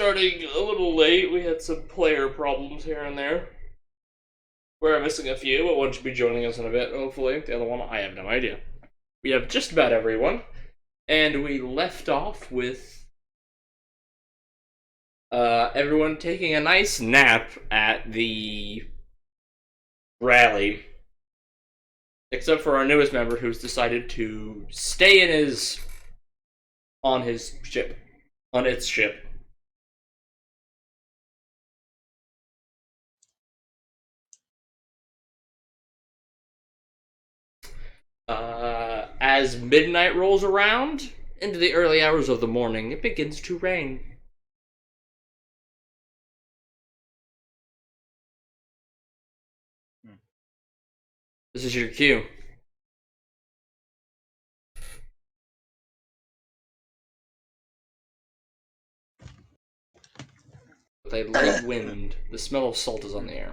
starting a little late. We had some player problems here and there. We're missing a few, but one should be joining us in a bit, hopefully. The other one, I have no idea. We have just about everyone. And we left off with everyone taking a nice nap at the rally. Except for our newest member who's decided to stay on its ship. As midnight rolls around, into the early hours of the morning, it begins to rain. This is your cue. With a light wind, the smell of salt is on the air.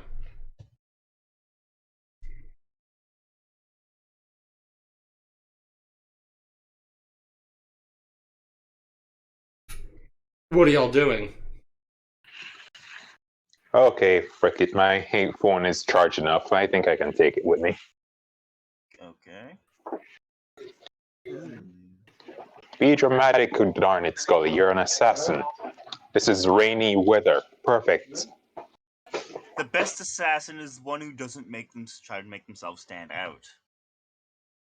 What are y'all doing? Okay, frick it. My phone is charged enough. I think I can take it with me. Okay. Be dramatic, darn it, Scully. You're an assassin. This is rainy weather. Perfect. The best assassin is one who doesn't try to make themselves stand out.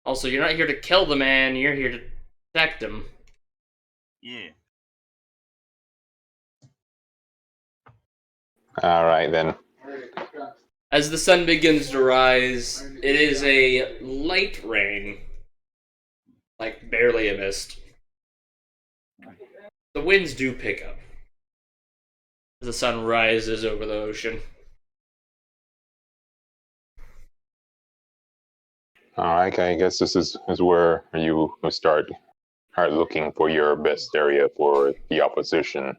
Also, you're not here to kill the man, you're here to protect him. Yeah. Alright then. As the sun begins to rise, it is a light rain. Like, barely a mist. The winds do pick up as the sun rises over the ocean. Alright, I guess this is where you start looking for your best area for the opposition.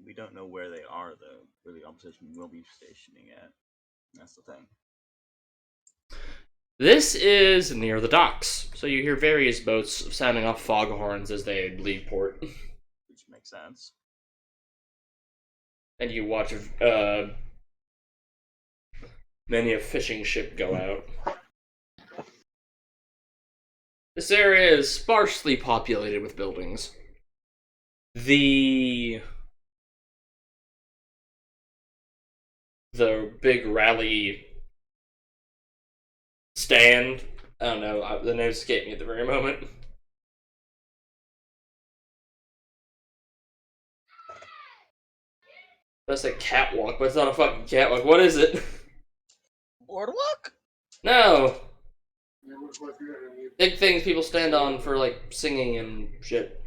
We don't know where they are, though, where the opposition will be stationing at. That's the thing. This is near the docks, so you hear various boats sounding off foghorns as they leave port. Which makes sense. And you watch many a fishing ship go out. This area is sparsely populated with buildings. The big rally stand, I don't know, the name escaped me at the very moment. That's a catwalk, but it's not a fucking catwalk. What is it? Boardwalk? No! Big things people stand on for, like, singing and shit.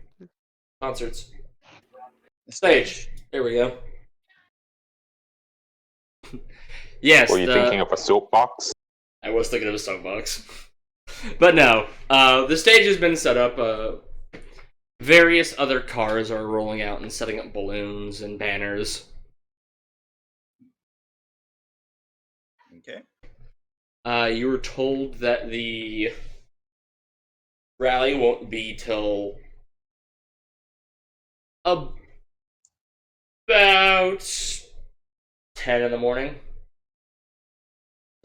Concerts. Stage. There we go. Yes. Were you thinking of a soapbox? I was thinking of a soapbox. But no. The stage has been set up. Various other cars are rolling out and setting up balloons and banners. Okay. You were told that the rally won't be till about 10 in the morning.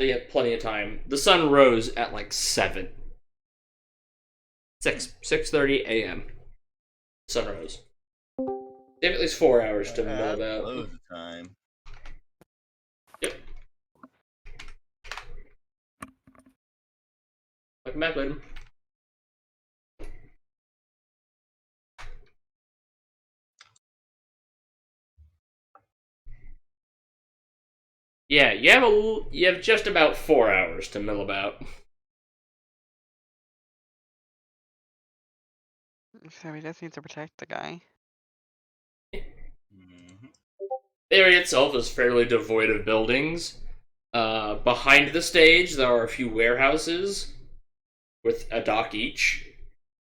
So you have plenty of time. The sun rose at like 7. 6:30 a.m. Sun rose. They have at least 4 hours to mill about. Loads of time. Yep. Welcome back, Bladen. Yeah, you have just about 4 hours to mill about. So we just need to protect the guy. Mm-hmm. The area itself is fairly devoid of buildings. Behind the stage, there are a few warehouses with a dock each,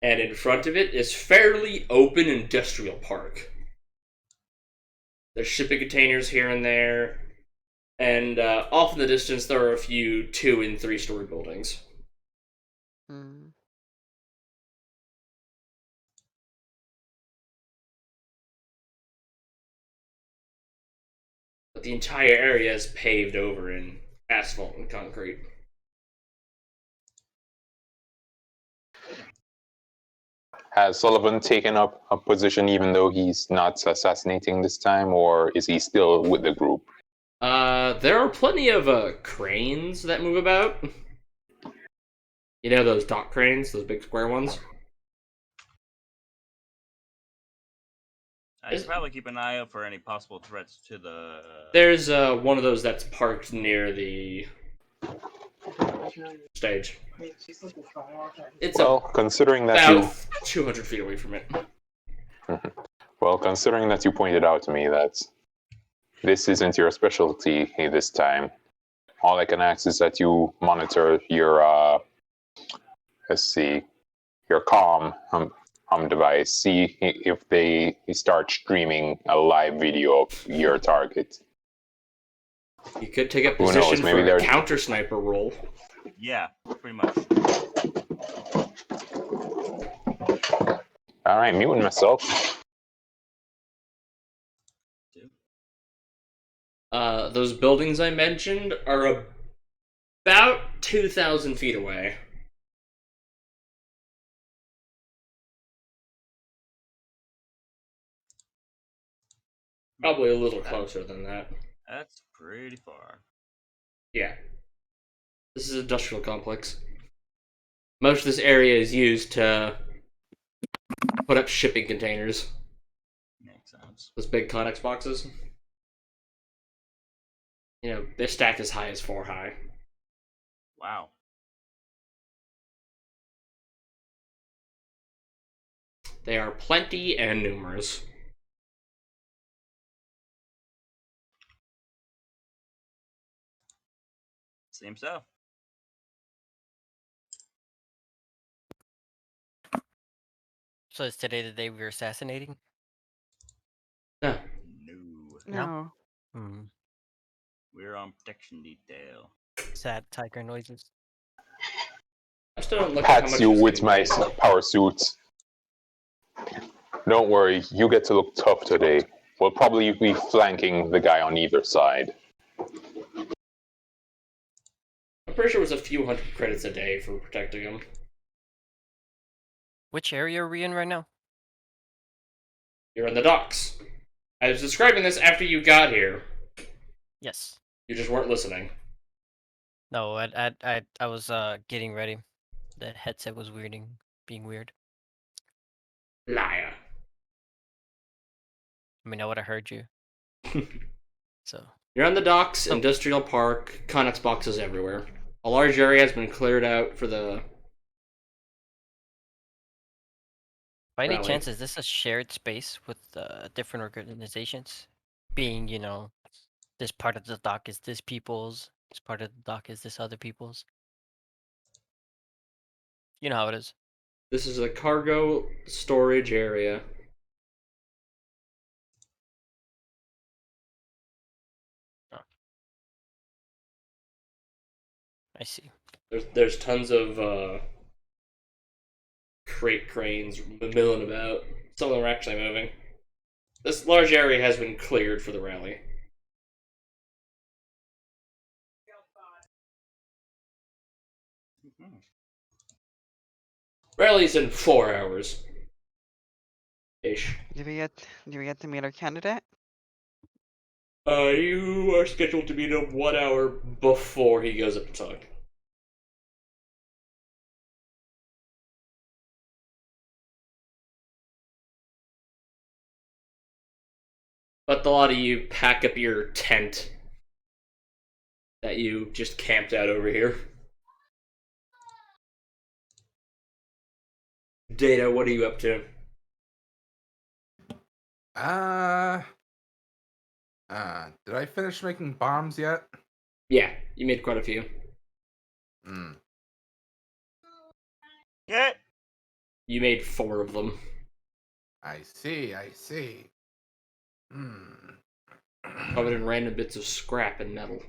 and in front of it is fairly open industrial park. There's shipping containers here and there, and off in the distance there are a few 2- and 3-story buildings. Hmm. but the entire area is paved over in asphalt and concrete. Has Sullivan taken up a position even though he's not assassinating this time, or is he still with the group? There are plenty of cranes that move about. You know those dock cranes, those big square ones? I should probably keep an eye out for any possible threats to the. There's one of those that's parked near the stage. It's Well, considering that you about 200 feet away from it. Well, considering that you pointed out to me that this isn't your specialty this time, all I can ask is that you monitor your, let's see, your comm device. See if they start streaming a live video of your target. You could take a Who knows, position maybe for they're- a counter sniper role. Yeah, pretty much. All right, muting myself. Those buildings I mentioned are about 2,000 feet away. Probably a little closer than that. That's pretty far. Yeah. This is an industrial complex. Most of this area is used to put up shipping containers. Makes sense. Those big Connex boxes. You know, they're stacked as high as 4 high. Wow. They are plenty and numerous. Seems so. So is today the day we were assassinating? No. No. No. Hmm. We're on protection detail. Sad tiger noises. I still don't look at how Pats much you it's with getting my paid. power suit. Don't worry, you get to look tough today. We'll probably be flanking the guy on either side. I'm pretty sure it was a few hundred credits a day for protecting him. Which area are we in right now? You're in the docks. I was describing this after you got here. Yes. You just weren't listening. No, I was getting ready. The headset was being weird. Liar. I mean, I would have heard you. So You're on the docks, Oh. industrial park, Connex boxes everywhere. A large area has been cleared out for the... by any Rally. chance, is this a shared space with different organizations? Being, this part of the dock is this people's, this part of the dock is this other people's. You know how it is. This is a cargo storage area. I see. There's tons of crate cranes milling about. Some of them are actually moving. This large area has been cleared for the rally. Mhm. Rally's in 4 hours. Ish. Did we get to meet our candidate? You are scheduled to meet him 1 hour before he goes up to talk. But a lot of you pack up your tent that you just camped out over here. Data, what are you up to? Did I finish making bombs yet? Yeah, you made quite a few. Hmm. Yeah. You made 4 of them. I see. Hmm. Covered in random bits of scrap and metal.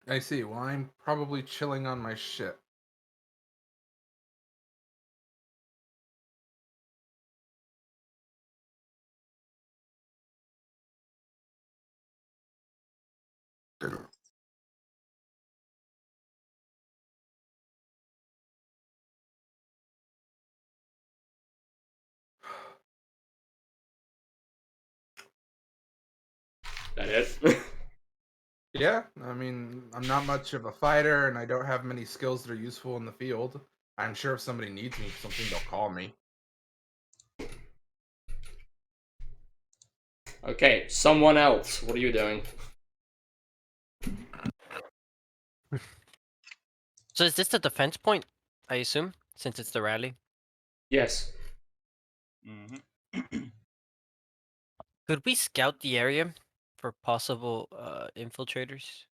I see. Well, I'm probably chilling on my ship. it. Yeah, I mean, I'm not much of a fighter, and I don't have many skills that are useful in the field. I'm sure if somebody needs me for something, they'll call me. Okay, someone else. What are you doing? So is this the defense point? I assume, since it's the rally. Yes. Mm-hmm. Could we scout the area for possible infiltrators?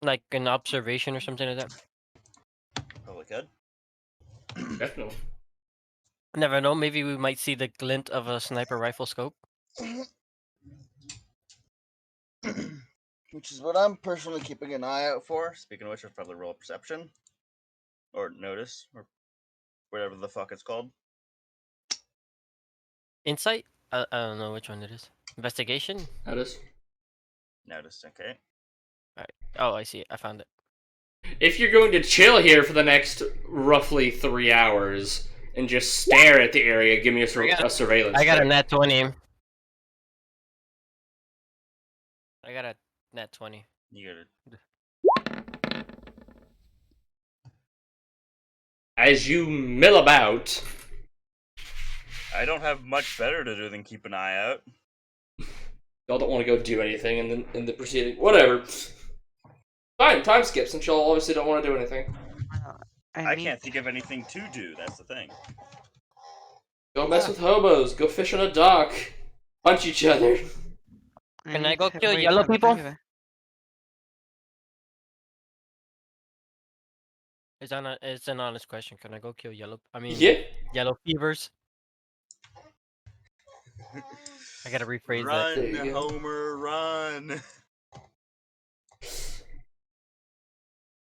Like an observation or something like that? Probably could. Definitely. Never know. Maybe we might see the glint of a sniper rifle scope. Which is what I'm personally keeping an eye out for. Speaking of which, I'll probably roll perception. Or notice, or whatever the fuck it's called. Insight? I don't know which one it is. Investigation? That is. Notice, okay. Oh, I see it. I found it. If you're going to chill here for the next roughly 3 hours and just stare at the area, give me a surveillance. I got a check. nat 20. I got a nat 20. You gotta. As you mill about, I don't have much better to do than keep an eye out. y'all don't want to go do anything in the proceeding. Whatever. Fine, time skip since y'all obviously don't want to do anything. I can't think of anything to do. That's the thing. Go mess with hobos. Go fish on a dock. Punch each other. Can I need go to kill wait yellow for the people? data. It's an honest question. Can I go kill yellow? I mean, Yeah. yellow fevers. I gotta rephrase that. There Run, you go. Homer, run!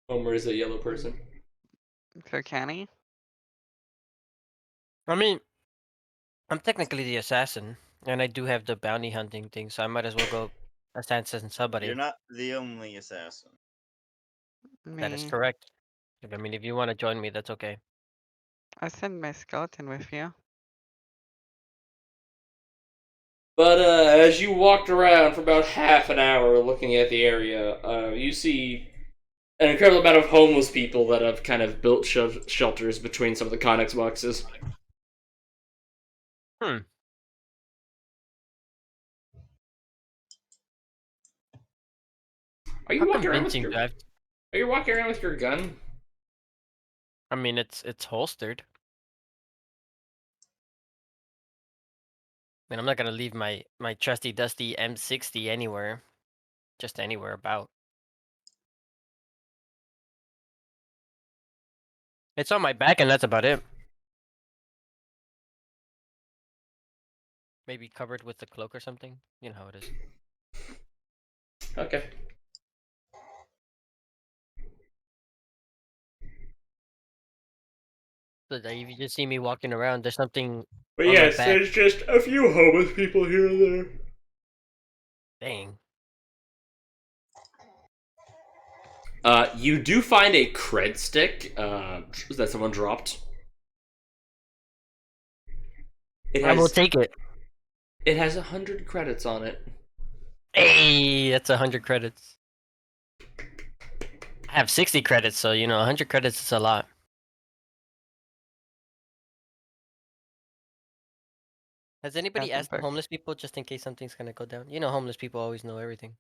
Homer is a yellow person. So can he? I mean, I'm technically the assassin, and I do have the bounty hunting thing, so I might as well go assassin somebody. You're not the only assassin. That is Me. correct. I mean, if you want to join me, that's okay. I send my skeleton with you. But as you walked around for about half an hour looking at the area, you see an incredible amount of homeless people that have kind of built shelters between some of the Connex boxes. Are you How walking around with convincing your? do I have? Are you walking around with your gun? I mean, it's holstered. I mean, I'm not gonna leave my trusty dusty M60 anywhere, just anywhere about. It's on my back, and that's about it. Maybe covered with a cloak or something. You know how it is. Okay. So that if you just see me walking around, there's something. But On my yes, back. there's just a few homeless people here and there. Dang. You do find a cred stick that someone dropped. I will take it. It has 100 credits on it. Hey, that's 100 credits. I have 60 credits, so 100 credits is a lot. Has anybody Captain asked the Buck. homeless people just in case something's gonna go down? Homeless people always know everything.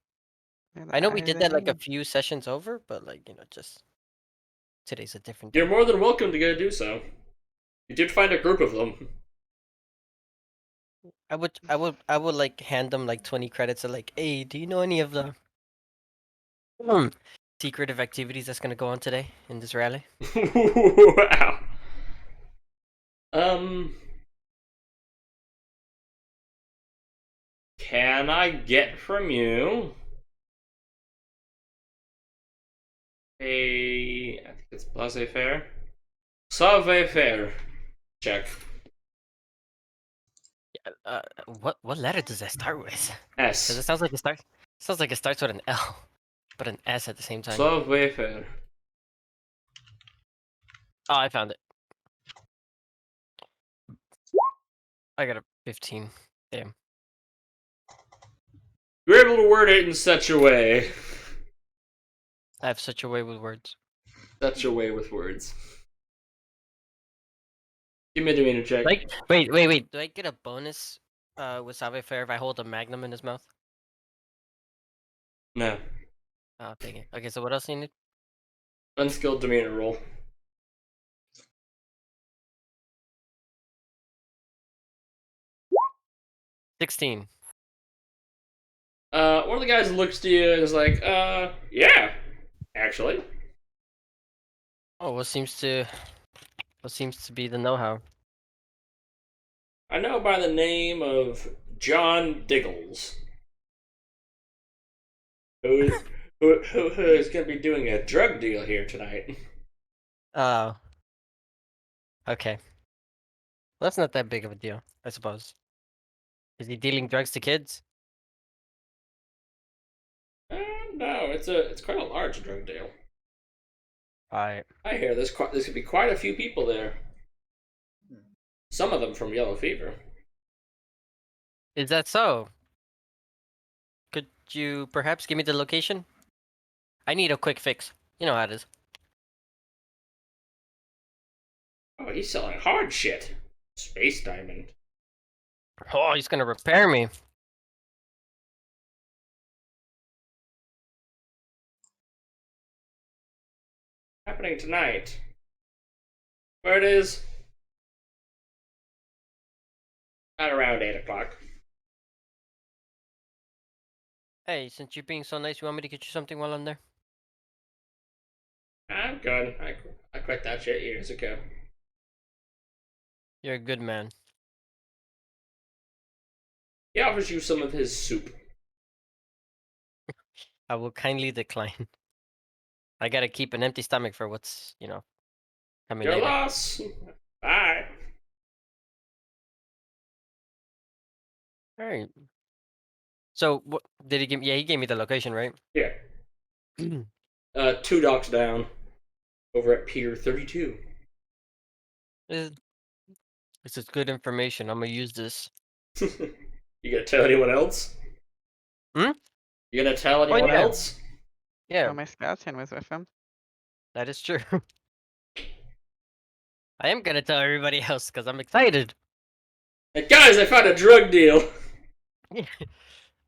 Yeah, I know we did that like a I- few sessions over, but just today's a different You're day. more than welcome to go do so. You did find a group of them. I would like hand them like 20 credits of like, hey, do you know any of the secretive activities that's gonna go on today in this rally? Wow. Can I get from you I think it's laissez-faire? Savoir-faire. Check. What letter does that start with? S. Because it sounds like it starts with an L, but an S at the same time. Savoir-faire. Oh, I found it. I got a 15. Damn. You're able to word it in such a way. I have such a way with words. Such a way with words. Give me a demeanor check. Like, wait. Do I get a bonus with Save Fair if I hold a magnum in his mouth? No. Oh, dang it. Okay, so what else do you need? Unskilled demeanor roll. $16. One of the guys looks to you and is like, yeah, actually. Oh, what seems to be the know-how? I know by the name of John Diggles. Who is going to be doing a drug deal here tonight. Oh. Okay. Well, that's not that big of a deal, I suppose. Is he dealing drugs to kids? No, it's quite a large drug deal. Alright. I hear there's could be quite a few people there. Some of them from Yellow Fever. Is that so? Could you perhaps give me the location? I need a quick fix. You know how it is. Oh, he's selling hard shit. Space Diamond. Oh, he's gonna repair me. Happening tonight. Where it is? At around 8 o'clock. Hey, since you're being so nice, you want me to get you something while I'm there? I'm good. I quit that shit years ago. You're a good man. He offers you some of his soup. I will kindly decline. I gotta keep an empty stomach for what's, coming Your later. loss. Bye. Alright. So, what did he give me? Yeah, he gave me the location, right? Yeah. 2 docks down. Over at Pier 32. This is good information. I'm gonna use this. You gonna tell anyone else? Hmm? You gonna tell anyone yeah. else? Yeah, Oh, my skeleton was with him. that is true. I am gonna tell everybody else because I'm excited. Hey guys, I found a drug deal.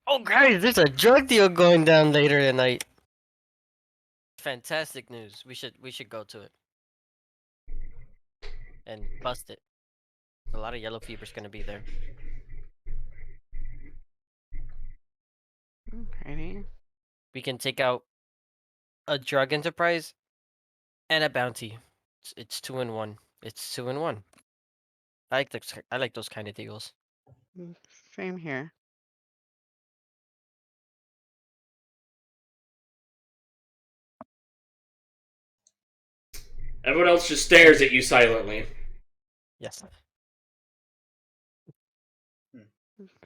Oh, guys, there's a drug deal going down later tonight. Fantastic news. We should go to it and bust it. A lot of yellow fever's gonna be there. Alrighty. We can take out a drug enterprise and a bounty. It's 2 in 1. It's 2 in 1. I like those kind of deals. Same here. Everyone else just stares at you silently. Yes.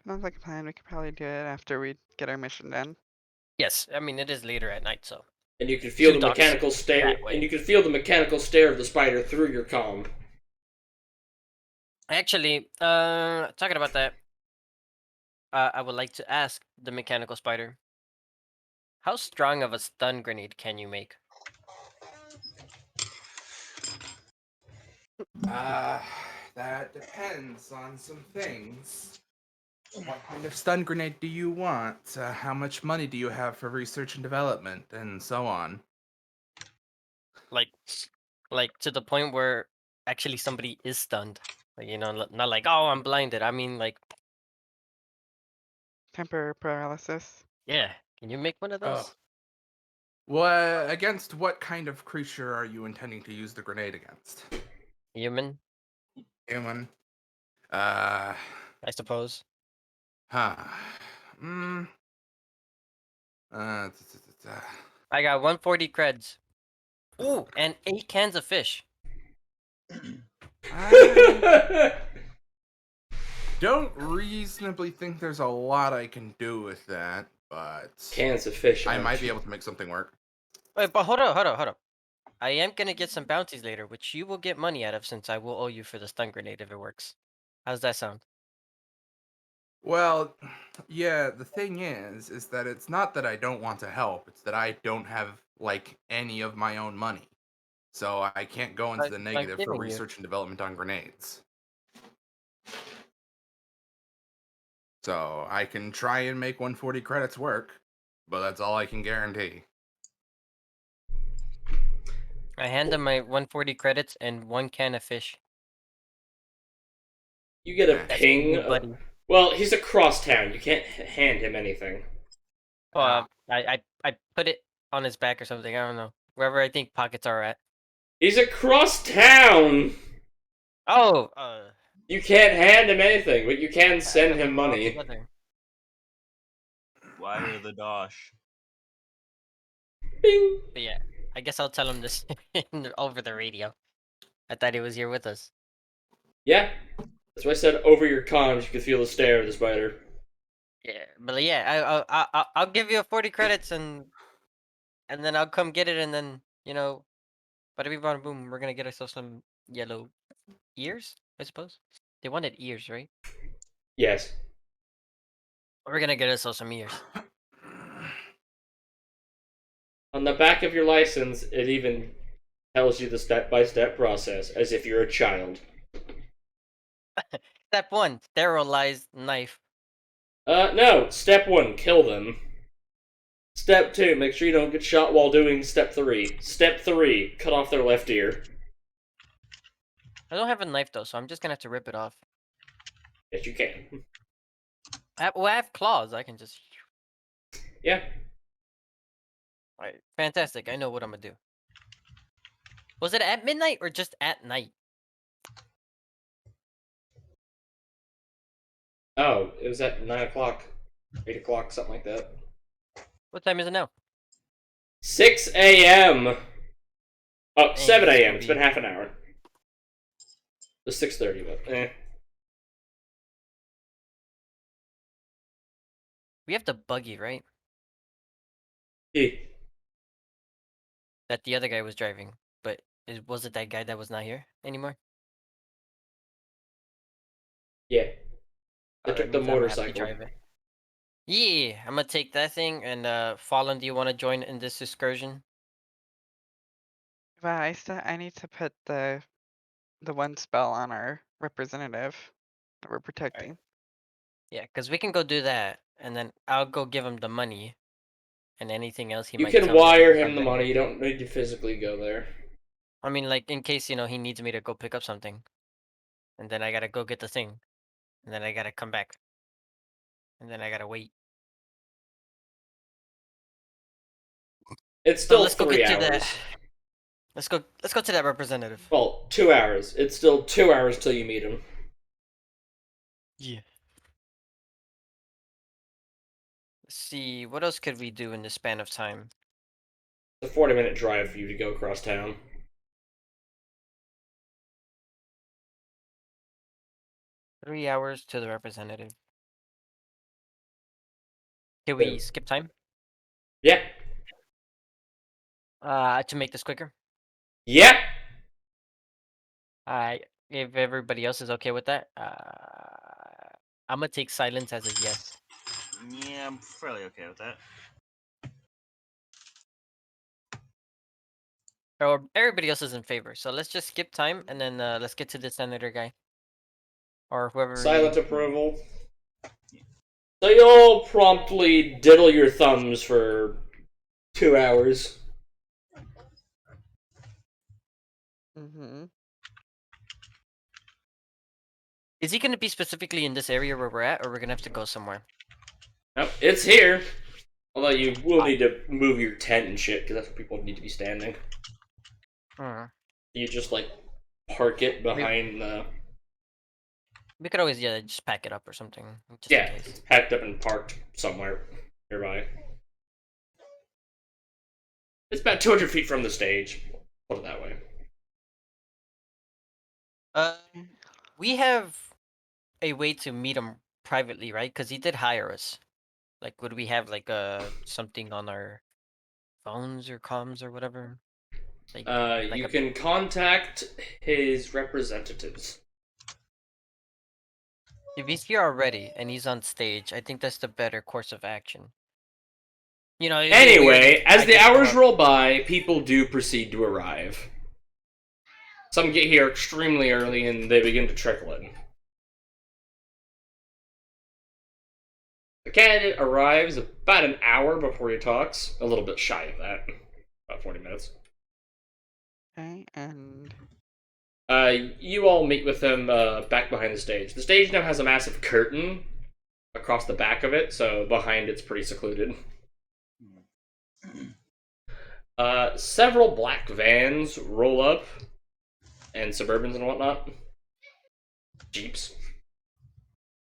Sounds like a plan. We could probably do it after we get our mission done. Yes. I mean, it is later at night, so. And you can feel Two the docks mechanical stare. that way. And you can feel the mechanical stare of the spider through your comm. Actually, talking about that, I would like to ask the mechanical spider, how strong of a stun grenade can you make? That depends on some things. What kind of stun grenade do you want? How much money do you have for research and development, and so on? Like to the point where actually somebody is stunned. Like, not like, oh, I'm blinded. I mean, like, Temporary paralysis. yeah. Can you make one of those? Oh. Well, against what kind of creature are you intending to use the grenade against? Human, Human. I suppose. Huh. Hmm. Uh. I got 140 creds. Ooh, and 8 cans of fish. I don't reasonably think there's a lot I can do with that, but Cans of fish. I might be able to make something work. Wait, but hold up. I am gonna get some bounties later, which you will get money out of since I will owe you for the stun grenade if it works. How's that sound? Well, yeah, the thing is that it's not that I don't want to help, it's that I don't have, like, any of my own money. So I can't go into the I'm negative for giving you. research and development on grenades. So I can try and make 140 credits work, but that's all I can guarantee. I hand him my 140 credits and 1 can of fish. You get a That's That's ping. you, buddy. Well, he's across town. You can't hand him anything. I put it on his back or something. I don't know. Wherever I think pockets are at. He's across town. Oh, You can't hand him anything, but you can send I got him them all money. together. Wire the dosh. Bing. But yeah, I guess I'll tell him this over the radio. I thought he was here with us. Yeah. That's why I said over your comms you could feel the stare of the spider. Yeah, but yeah, I'll give you 40 credits and then I'll come get it and then bada bing bada boom, we're gonna get ourselves some yellow ears, I suppose. They wanted ears, right? Yes. We're gonna get ourselves some ears. On the back of your license, it even tells you the step-by-step process, as if you're a child. Step 1, sterilize knife. No. Step 1, kill them. Step 2, make sure you don't get shot while doing step 3. Step 3, cut off their left ear. I don't have a knife though, so I'm just gonna have to rip it off. Yes, you can. I have claws. I can just. Yeah. Alright, fantastic. I know what I'm gonna do. Was it at midnight or just at night? Oh, it was at 9 o'clock. 8 o'clock, something like that. What time is it now? 6 a.m. Oh, Dang, 7 a.m. It's Scooby. been half an hour. It's 6:30, but We have the buggy, right? eh. That the other guy was driving, but was it that guy that was not here anymore? Yeah. Oh, They that took the means I'ma have to motorcycle. drive it. Yeah, I'm gonna take that thing. And Fallen, do you want to join in this excursion? But I need to put the one spell on our representative that we're protecting. Yeah, because we can go do that, and then I'll go give him the money, and anything else he You might can tell me wire to him the come back. money. You don't need to physically go there. I mean, like in case he needs me to go pick up something, and then I gotta go get the thing, and then I gotta come back, and then I gotta wait. It's So still let's go 3 get to hours. that. Let's go to that representative. Well, 2 hours. It's still 2 hours till you meet him. Yeah. Let's see, what else could we do in this span of time? It's a 40-minute drive for you to go across town. Three hours to the representative. Can we Yeah. skip time? Yeah. To make this quicker? Yeah. If everybody else is okay with that, I'm gonna take silence as a yes. Yeah, I'm fairly okay with that. Or everybody else is in favor, so let's just skip time and then let's get to the senator guy. Or whoever. Silent approval. So you'll promptly diddle your thumbs for 2 hours. Mm-hmm. Is he gonna be specifically in this area where we're at, or we're gonna have to go somewhere? Nope, it's here. Although you will need to move your tent and shit, because that's where people need to be standing. You just, like, park it behind the... We could always just pack it up or something. Just Yeah, in case. it's packed up and parked somewhere nearby. It's about 200 feet from the stage. Put it that way. We have a way to meet him privately, right? Because he did hire us. Like, would we have like something on our phones or comms or whatever? Like You a- can contact his representatives. If he's here already and he's on stage, I think that's the better course of action. You know, it'd be weird Anyway, if as I the just show hours up. roll by, people do proceed to arrive. Some get here extremely early and they begin to trickle in. The candidate arrives about an hour before he talks, a little bit shy of that, about 40 minutes. Okay, and You all meet with them back behind the stage. The stage now has a massive curtain across the back of it, so behind it's pretty secluded. Several black vans roll up, and Suburbans and whatnot. Jeeps.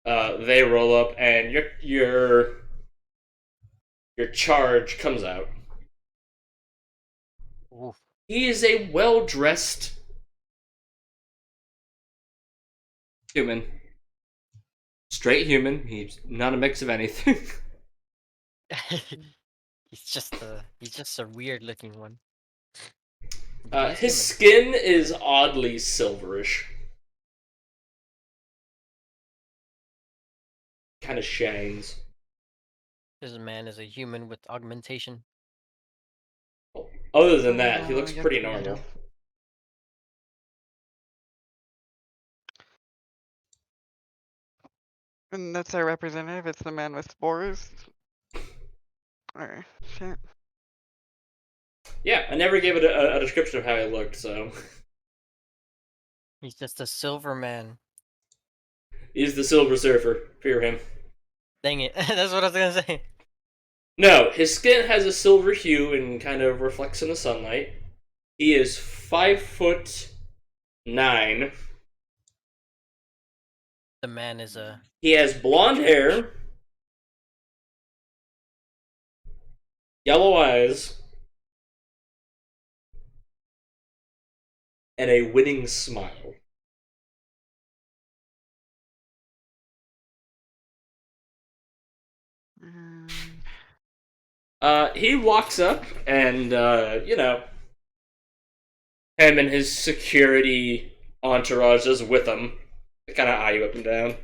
They roll up, and your charge comes out. Oof. He is a well-dressed human. Straight human. He's not a mix of anything. he's just a weird looking one. His He's skin is oddly silverish. Kind of shines. This man is a human with augmentation. Other than that, he Oh, looks I get pretty the normal. negative. And that's our representative. It's the man with spores. Or shit. Yeah, I never gave it a description of how he looked, so. He's just a silver man. He's the Silver Surfer. Fear him. Dang it. That's what I was gonna say. No, his skin has a silver hue and kind of reflects in the sunlight. He is 5'9". The man is a He has blonde hair, yellow eyes, and a winning smile. He walks up and, him and his security entourage is with him. They kind of eye you up and down.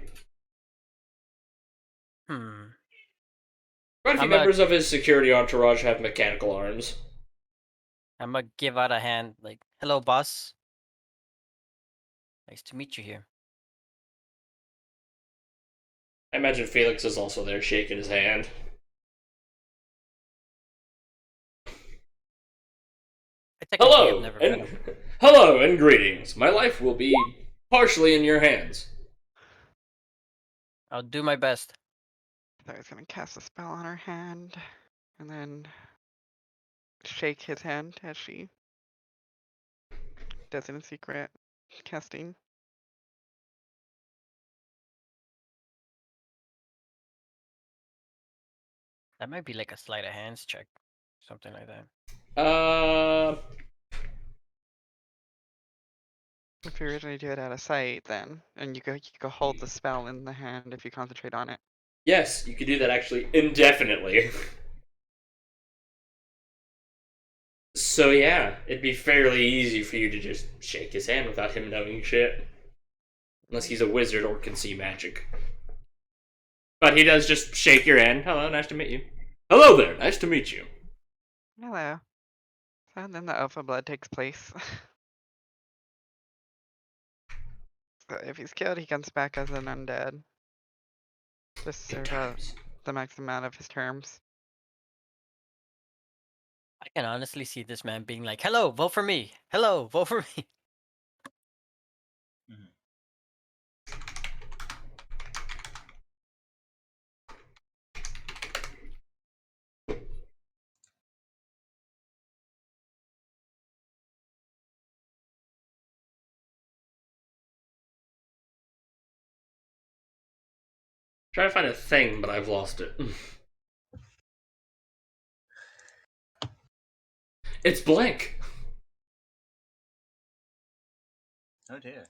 Quite a few I'm members of his security entourage have mechanical arms. I'm gonna give out a hand, like, hello, boss. Nice to meet you here. I imagine Felix is also there shaking his hand. I technically have Hello, never met and him. hello and greetings. My life will be partially in your hands. I'll do my best. So I was gonna cast a spell on her hand, and then shake his hand as she does it in secret casting. That might be like a sleight of hands check, something like that. If you originally do it out of sight, then and you go hold the spell in the hand if you concentrate on it. Yes, you could do that actually indefinitely. So yeah, it'd be fairly easy for you to just shake his hand without him knowing shit. Unless he's a wizard or can see magic. But he does just shake your hand. Hello, nice to meet you. Hello there, nice to meet you. Hello. So then the Alpha Blood takes place. So if he's killed, he comes back as an undead. Just Good serve out times. the max amount of his terms. I can honestly see this man being like, hello, vote for me. Hello, vote for me. Trying to find a thing, but I've lost it. It's blank. Oh dear.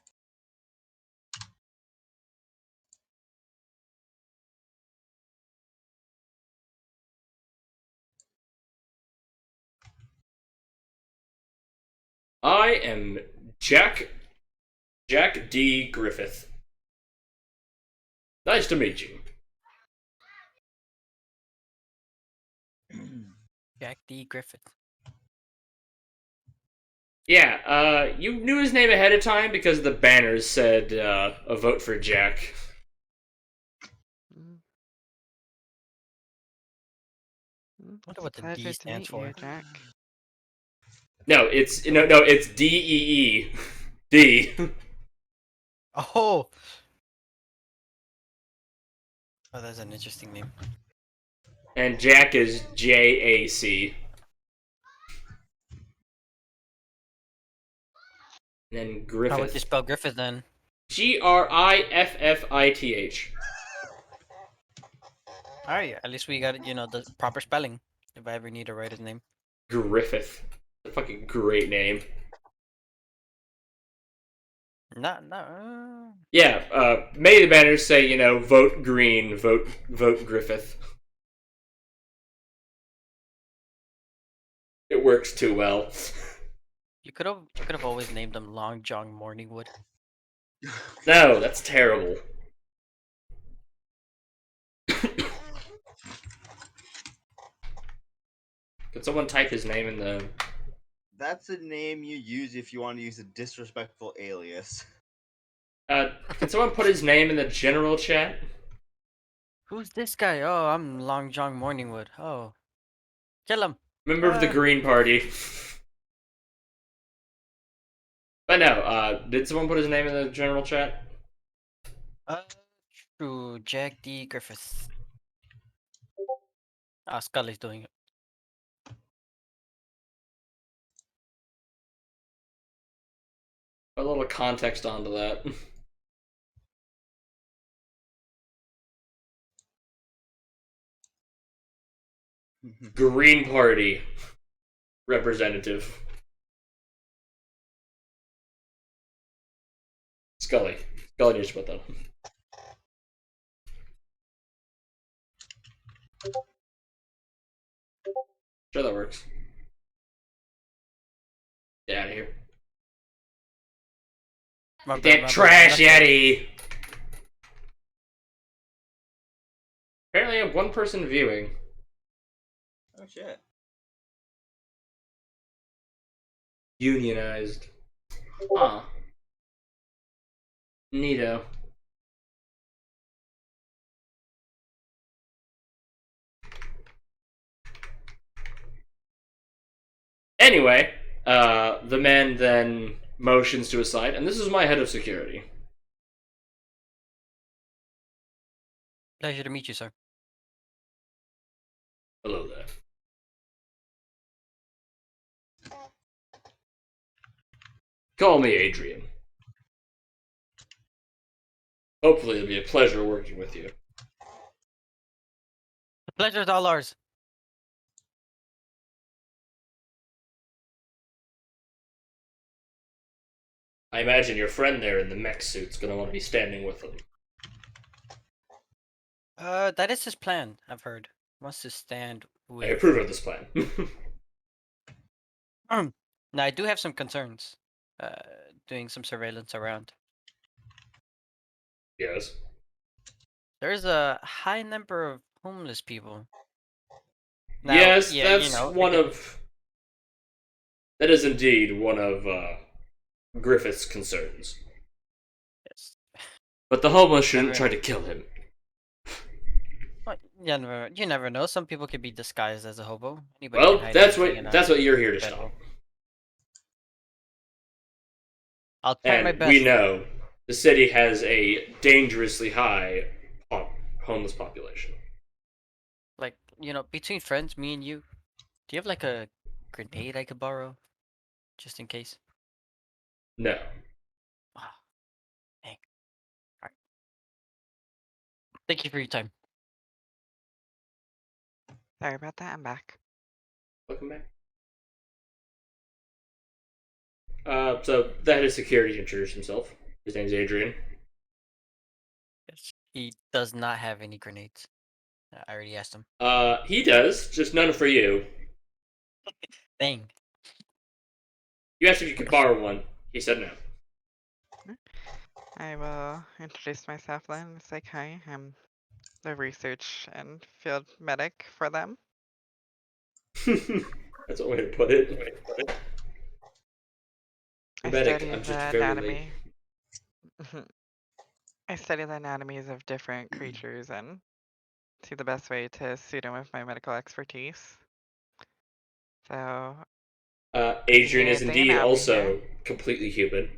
I am Jack D. Griffith. Nice to meet you. Jack D. Griffith. Yeah, you knew his name ahead of time because the banners said a vote for Jack. Mm. Wonder what the D Pleasure to stands meet for. you, Jack. No, it's DEE. D. Oh! Oh, that's an interesting name. And Jack is JAC. And then How would you Griffith. spell Griffith then? GRIFFITH. Alright, at least we got the proper spelling. If I ever need to write his name. Griffith. A fucking great name. Not. Yeah, may the banners say, vote green, vote Griffith. It works too well. You could have always named him Long John Morningwood. No, that's terrible. Could someone type his name in the... That's a name you use if you want to use a disrespectful alias. Can someone put his name in the general chat? Who's this guy? Oh, I'm Long John Morningwood. Oh. Kill him. Member of the Ah. Green Party. But no, did someone put his name in the general chat? True. Jack D. Griffith. Ah, Scully's doing it. A little context onto that. Green Party representative. Scully. Scully needs to put that. Sure, that works. Get out of here. My bad, That my bad. trash That's- Yeti! Apparently I have one person viewing. Oh shit. Unionized. Huh. Neato. Anyway, the man then motions to his side, and this is my head of security. Pleasure to meet you, sir. Hello there. Call me Adrian. Hopefully it'll be a pleasure working with you. The pleasure's all ours. I imagine your friend there in the mech suit's gonna want to be standing with him. That is his plan, I've heard. Wants to stand I with. approve of this plan. Now, I do have some concerns. Doing some surveillance around. Yes. There's a high number of homeless people. Now, Yes, yeah, that's that is indeed one of Griffith's concerns. Yes. But the homeless shouldn't Never- try to kill him. Well, you never know. Some people could be disguised as a hobo. Anybody Well, can hide that's anything in a what you're here to stop. bedroll. I'll try my And best. we know the city has a dangerously high homeless population. Like, between friends, me and you, do you have like a grenade I could borrow? Just in case. No. Ah, dang. Alright. Thank you for your time. Sorry about that. I'm back. Welcome back. So the head of security introduced himself. His name's Adrian. Yes. He does not have any grenades. I already asked him. He does, just none for you. Dang. You asked if you could borrow one. He said no. I will introduce myself then. It's like, hi, I'm the research and field medic for them. That's one way to put it. I Medic, study I'm the just very late. anatomy. I study the anatomies of different creatures and see the best way to suit them with my medical expertise. So, Adrian Yeah, is they indeed allow me also here. completely human.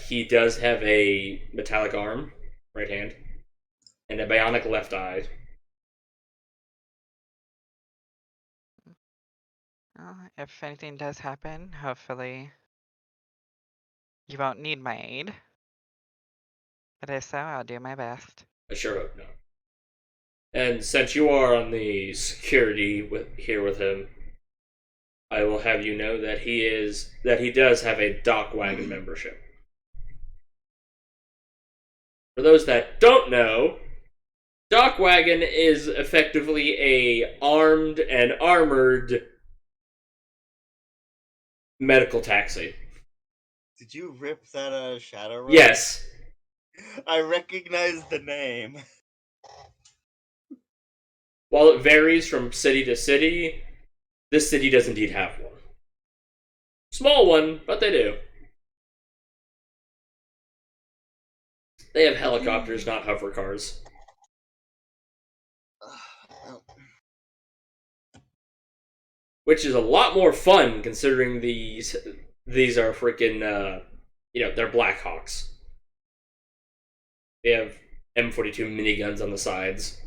He does have a metallic arm, right hand, and a bionic left eye. if anything does happen, hopefully you won't need my aid. But if so, I'll do my best. I sure hope not. And since you are on the security here with him, I will have you know that he does have a Dock Wagon membership. For those that don't know, Dock Wagon is effectively a armed and armored medical taxi. Did you rip that Shadowrun? Yes. I recognize the name. While it varies from city to city, this city does indeed have one. Small one, but they do. They have helicopters, not hover cars. Which is a lot more fun considering these are freaking, they're Blackhawks. They have M42 miniguns on the sides.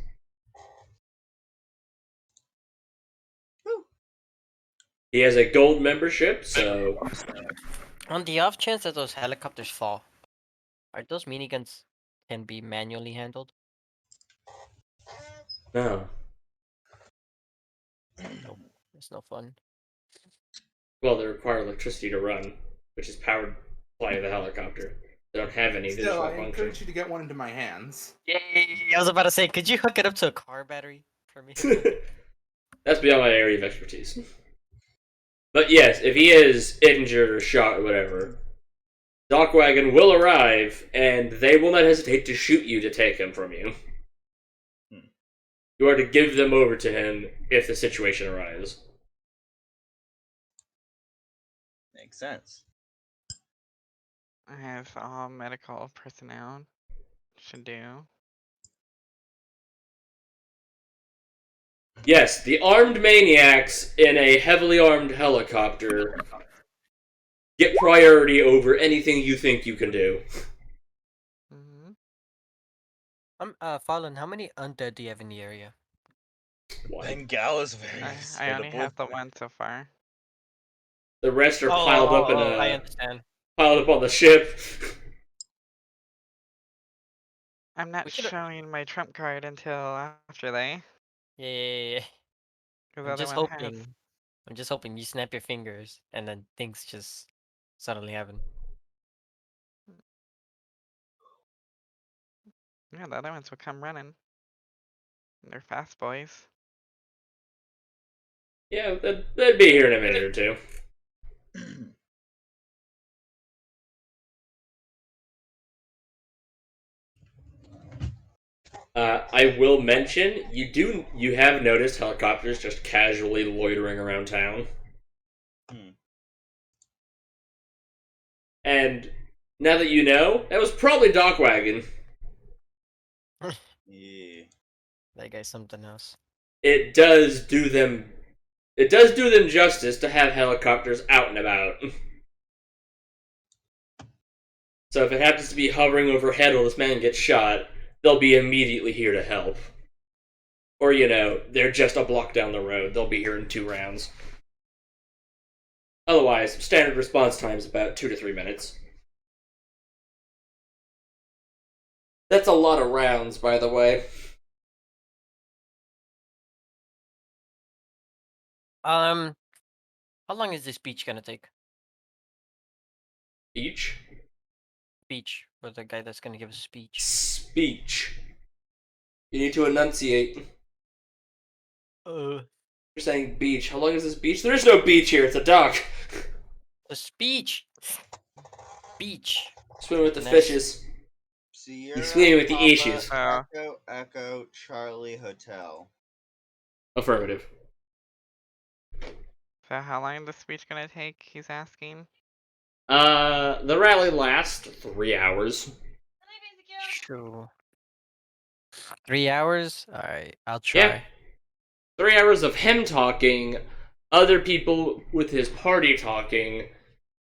He has a gold membership, so On the off chance that those helicopters fall, are those miniguns can be manually handled? no. It's no fun. Well, they require electricity to run, which is powered by the helicopter. They don't have any. They just Still, I won't function. encourage you to get one into my hands. Yay! I was about to say, could you hook it up to a car battery for me? That's beyond my area of expertise. But yes, if he is injured or shot or whatever, Dock Wagon will arrive, and they will not hesitate to shoot you to take him from you. You are to give them over to him if the situation arises. Makes sense. I have all medical personnel should do. Yes, the armed maniacs in a heavily armed helicopter get priority over anything you think you can do. Fallen, how many undead do you have in the area? One. And Gal is very. I only hospitable. have the one so far. The rest are piled up in I a understand. piled up on the ship. I'm not We should've- showing my trump card until after they. Yeah. 'Cause the I'm other just one hoping. has- I'm just hoping you snap your fingers and then things just suddenly happen. Yeah, the other ones will come running. They're fast boys. Yeah, they'd be here in a minute or two. I will mention you have noticed helicopters just casually loitering around town. And now that you know, that was probably Dock Wagon. Yeah. That guy's something else. It does do them justice to have helicopters out and about. So if it happens to be hovering overhead while this man gets shot, they'll be immediately here to help. Or, they're just a block down the road. They'll be here in 2 rounds. Otherwise, standard response time is about 2 to 3 minutes. That's a lot of rounds, by the way. How long is this speech gonna take? Speech? Speech with the guy that's gonna give a speech. Speech. You need to enunciate. You're saying beach. How long is this beach? There is no beach here. It's a dock. The speech. Beach. Swim with the Nice. fishes. Sierra squealing with the Papa issues. Echo Echo Charlie Hotel. Affirmative. So how long is the speech gonna take? He's asking. The rally lasts 3 hours. Sure. 3 hours? Alright, I'll try. Yeah. 3 hours of him talking, other people with his party talking,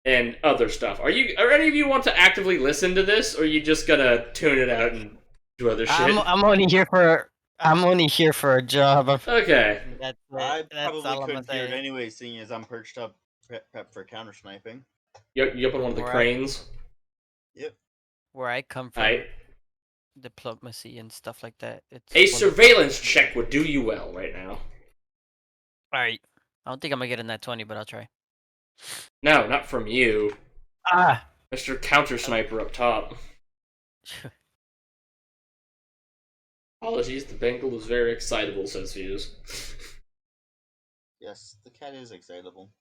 and other stuff. Are any of you want to actively listen to this, or are you just gonna tune it out and do other shit? I'm only here for a job. Okay. That's it. I That's probably all I'm couldn't gonna hear it say. anyway, seeing as I'm perched up prep for counter sniping. You up on one of the Right. cranes? Yep. Where I come from, Alright. diplomacy and stuff like that. It's A full of- surveillance check would do you well right now. Alright. I don't think I'm gonna get in that 20, but I'll try. No, not from you. Ah! Mr. Counter Sniper up top. Apologies, the Bengal is very excitable, says Fuse. Yes, the cat is excitable.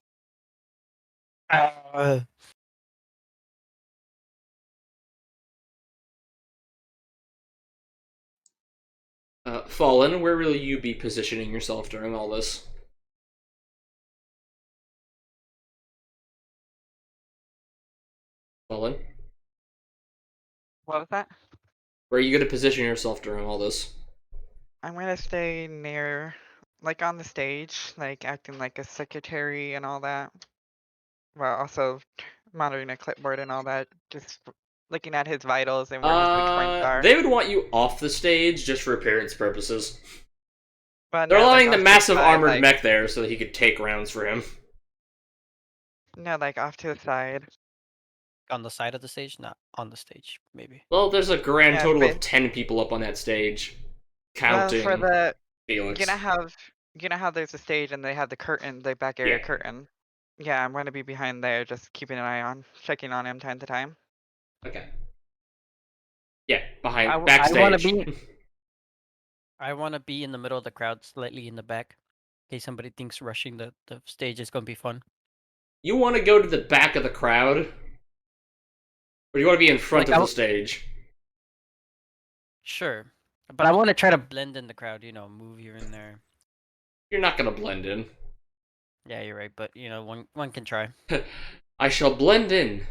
Fallen, where will you be positioning yourself during all this? Fallen? What was that? Where are you going to position yourself during all this? I'm gonna stay near, like on the stage, like acting like a secretary and all that. While also monitoring a clipboard and all that. Just looking at his vitals and where his weak points are. They would want you off the stage just for appearance purposes. But They're no, like, allowing the off to massive side, armored like, mech there so that he could take rounds for him. No, like off to the side. On the side of the stage? Not on the stage, maybe. Well, there's a grand Yeah, total but- of 10 people up on that stage. Well, Counting for the Felix. you know how there's a stage and they have the curtain, the back area Yeah. curtain. Yeah, I'm gonna be behind there, just keeping an eye on, checking on him time to time. Okay. Yeah, behind I backstage. wanna be- I want to be in the middle of the crowd, slightly in the back, in case somebody thinks rushing the stage is gonna be fun. You want to go to the back of the crowd? Or do you want to be in front Like, of I the stage? Sure, but I want to try to blend in the crowd. Move here and there. You're not gonna blend in. Yeah, you're right, but one can try. I shall blend in.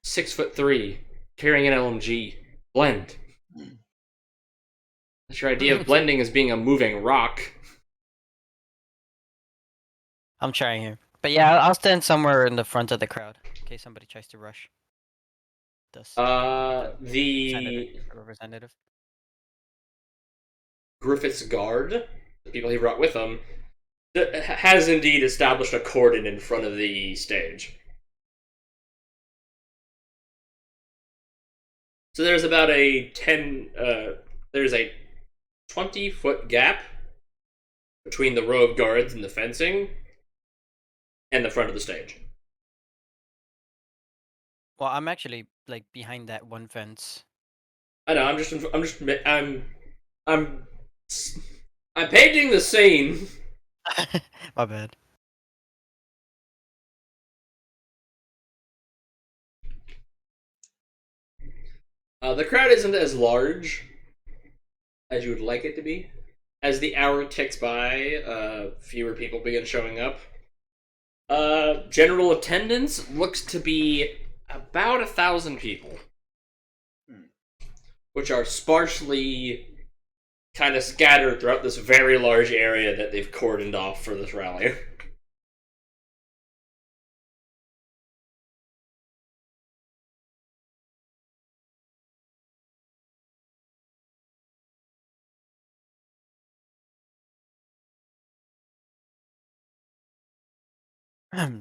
6'3", carrying an LMG. Blend. That's your idea of blending as being a moving rock. I'm trying here, but yeah, I'll stand somewhere in the front of the crowd in case somebody tries to rush. The Representative. Griffith's guard, the people he brought with him, has indeed established a cordon in front of the stage. So there's about a 20-foot gap between the row of guards and the fencing and the front of the stage. Well, I'm actually like behind that one fence. I know. I'm painting the scene. My bad. The crowd isn't as large as you would like it to be. As the hour ticks by, fewer people begin showing up. General attendance looks to be about 1,000 people, which are sparsely kind of scattered throughout this very large area that they've cordoned off for this rally.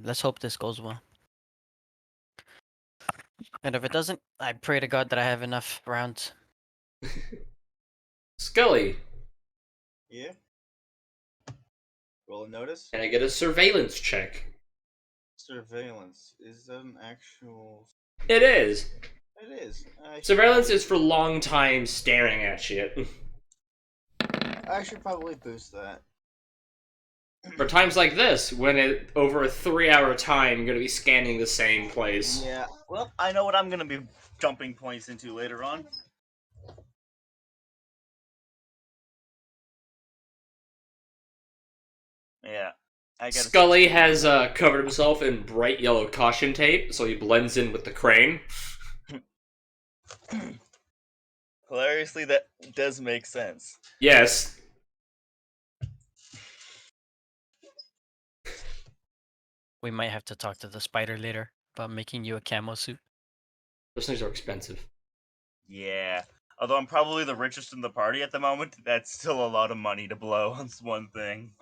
Let's hope this goes well. And if it doesn't, I pray to God that I have enough rounds. Scully, Yeah. Roll a notice. can I get a surveillance check? Surveillance. Is that an actual? It is. It is. Surveillance is for long time staring at shit. I should probably boost that. For times like this, when over a 3-hour time, you're going to be scanning the same place. Yeah. Well, I know what I'm gonna be jumping points into later on. Yeah. I gotta Scully say- has covered himself in bright yellow caution tape, so he blends in with the crane. Hilariously, that does make sense. Yes. We might have to talk to the spider later about making you a camo suit. Those things are expensive. Yeah. Although I'm probably the richest in the party at the moment, that's still a lot of money to blow on one thing.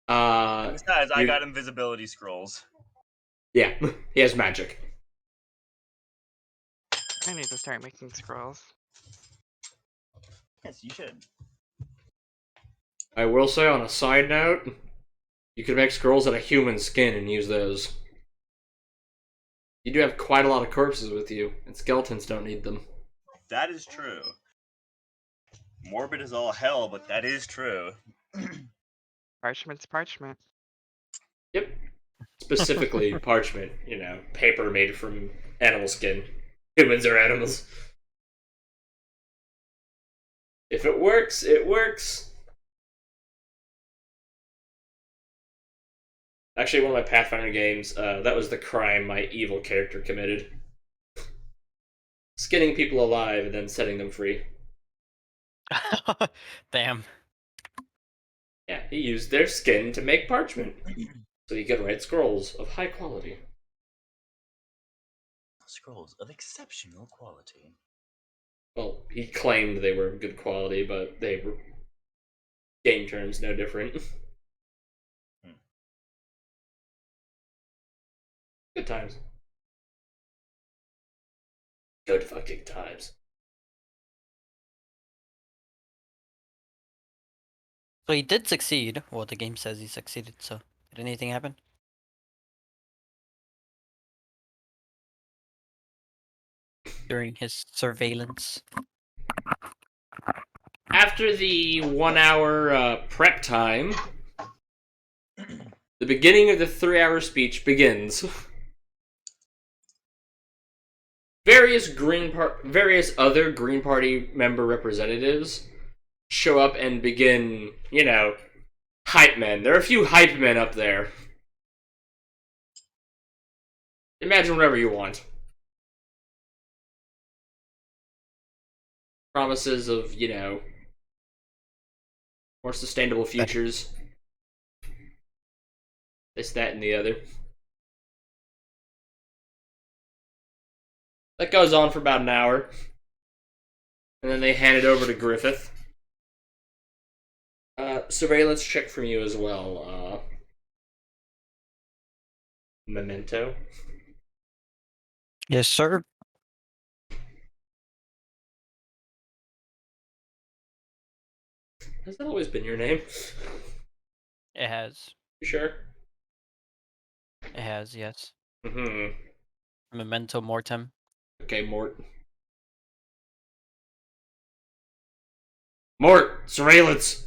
And besides, I you- got invisibility scrolls. Yeah, he has magic. I need to start making scrolls. Yes, you should. I will say, on a side note, you can make scrolls out of human skin and use those. You do have quite a lot of corpses with you, and skeletons don't need them. That is true. Morbid as all hell, but that is true. Parchment's parchment. Yep. Specifically parchment, paper made from animal skin. Humans are animals. If it works, it works. Actually, one of my Pathfinder games, that was the crime my evil character committed. Skinning people alive and then setting them free. Damn. Yeah, he used their skin to make parchment, so he could write scrolls of high quality. Scrolls of exceptional quality. Well, he claimed they were of good quality, but they were, game terms, no different. Good times. Good fucking times. So he did succeed. Well, the game says he succeeded, so did anything happen? During his surveillance. After the 1 hour prep time, the beginning of the 3 hour speech begins. Various other Green Party member representatives show up and begin, hype men. There are a few hype men up there. Imagine whatever you want. Promises of, more sustainable futures. This, that, and the other. That goes on for about an hour. And then they hand it over to Griffith. Surveillance check from you as well. Memento. Yes, sir. Has that always been your name? It has. You sure? It has, yes. Mm-hmm. Memento mortem. Okay, Mort. Mort! Surveillance!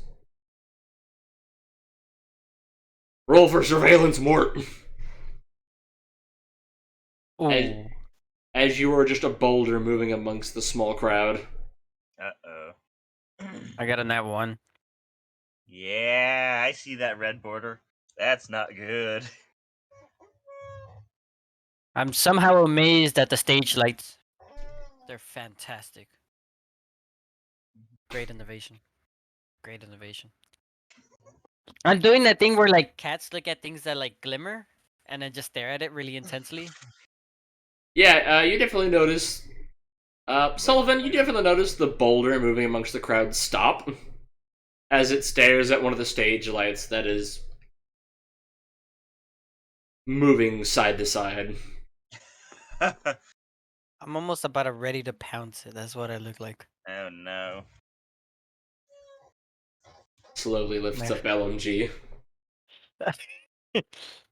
Roll for surveillance, Mort! Ooh. As you are just a boulder moving amongst the small crowd. Uh-oh. I got a nat 1. Yeah, I see that red border. That's not good. I'm somehow amazed at the stage lights. They're fantastic. Great innovation. Great innovation. I'm doing that thing where like cats look at things that like glimmer and then just stare at it really intensely. Yeah, you definitely notice. Sullivan, you definitely notice the boulder moving amongst the crowd stop as it stares at one of the stage lights that is moving side to side. I'm almost about ready to pounce it. That's what I look like. Oh no. Slowly lifts up LMG.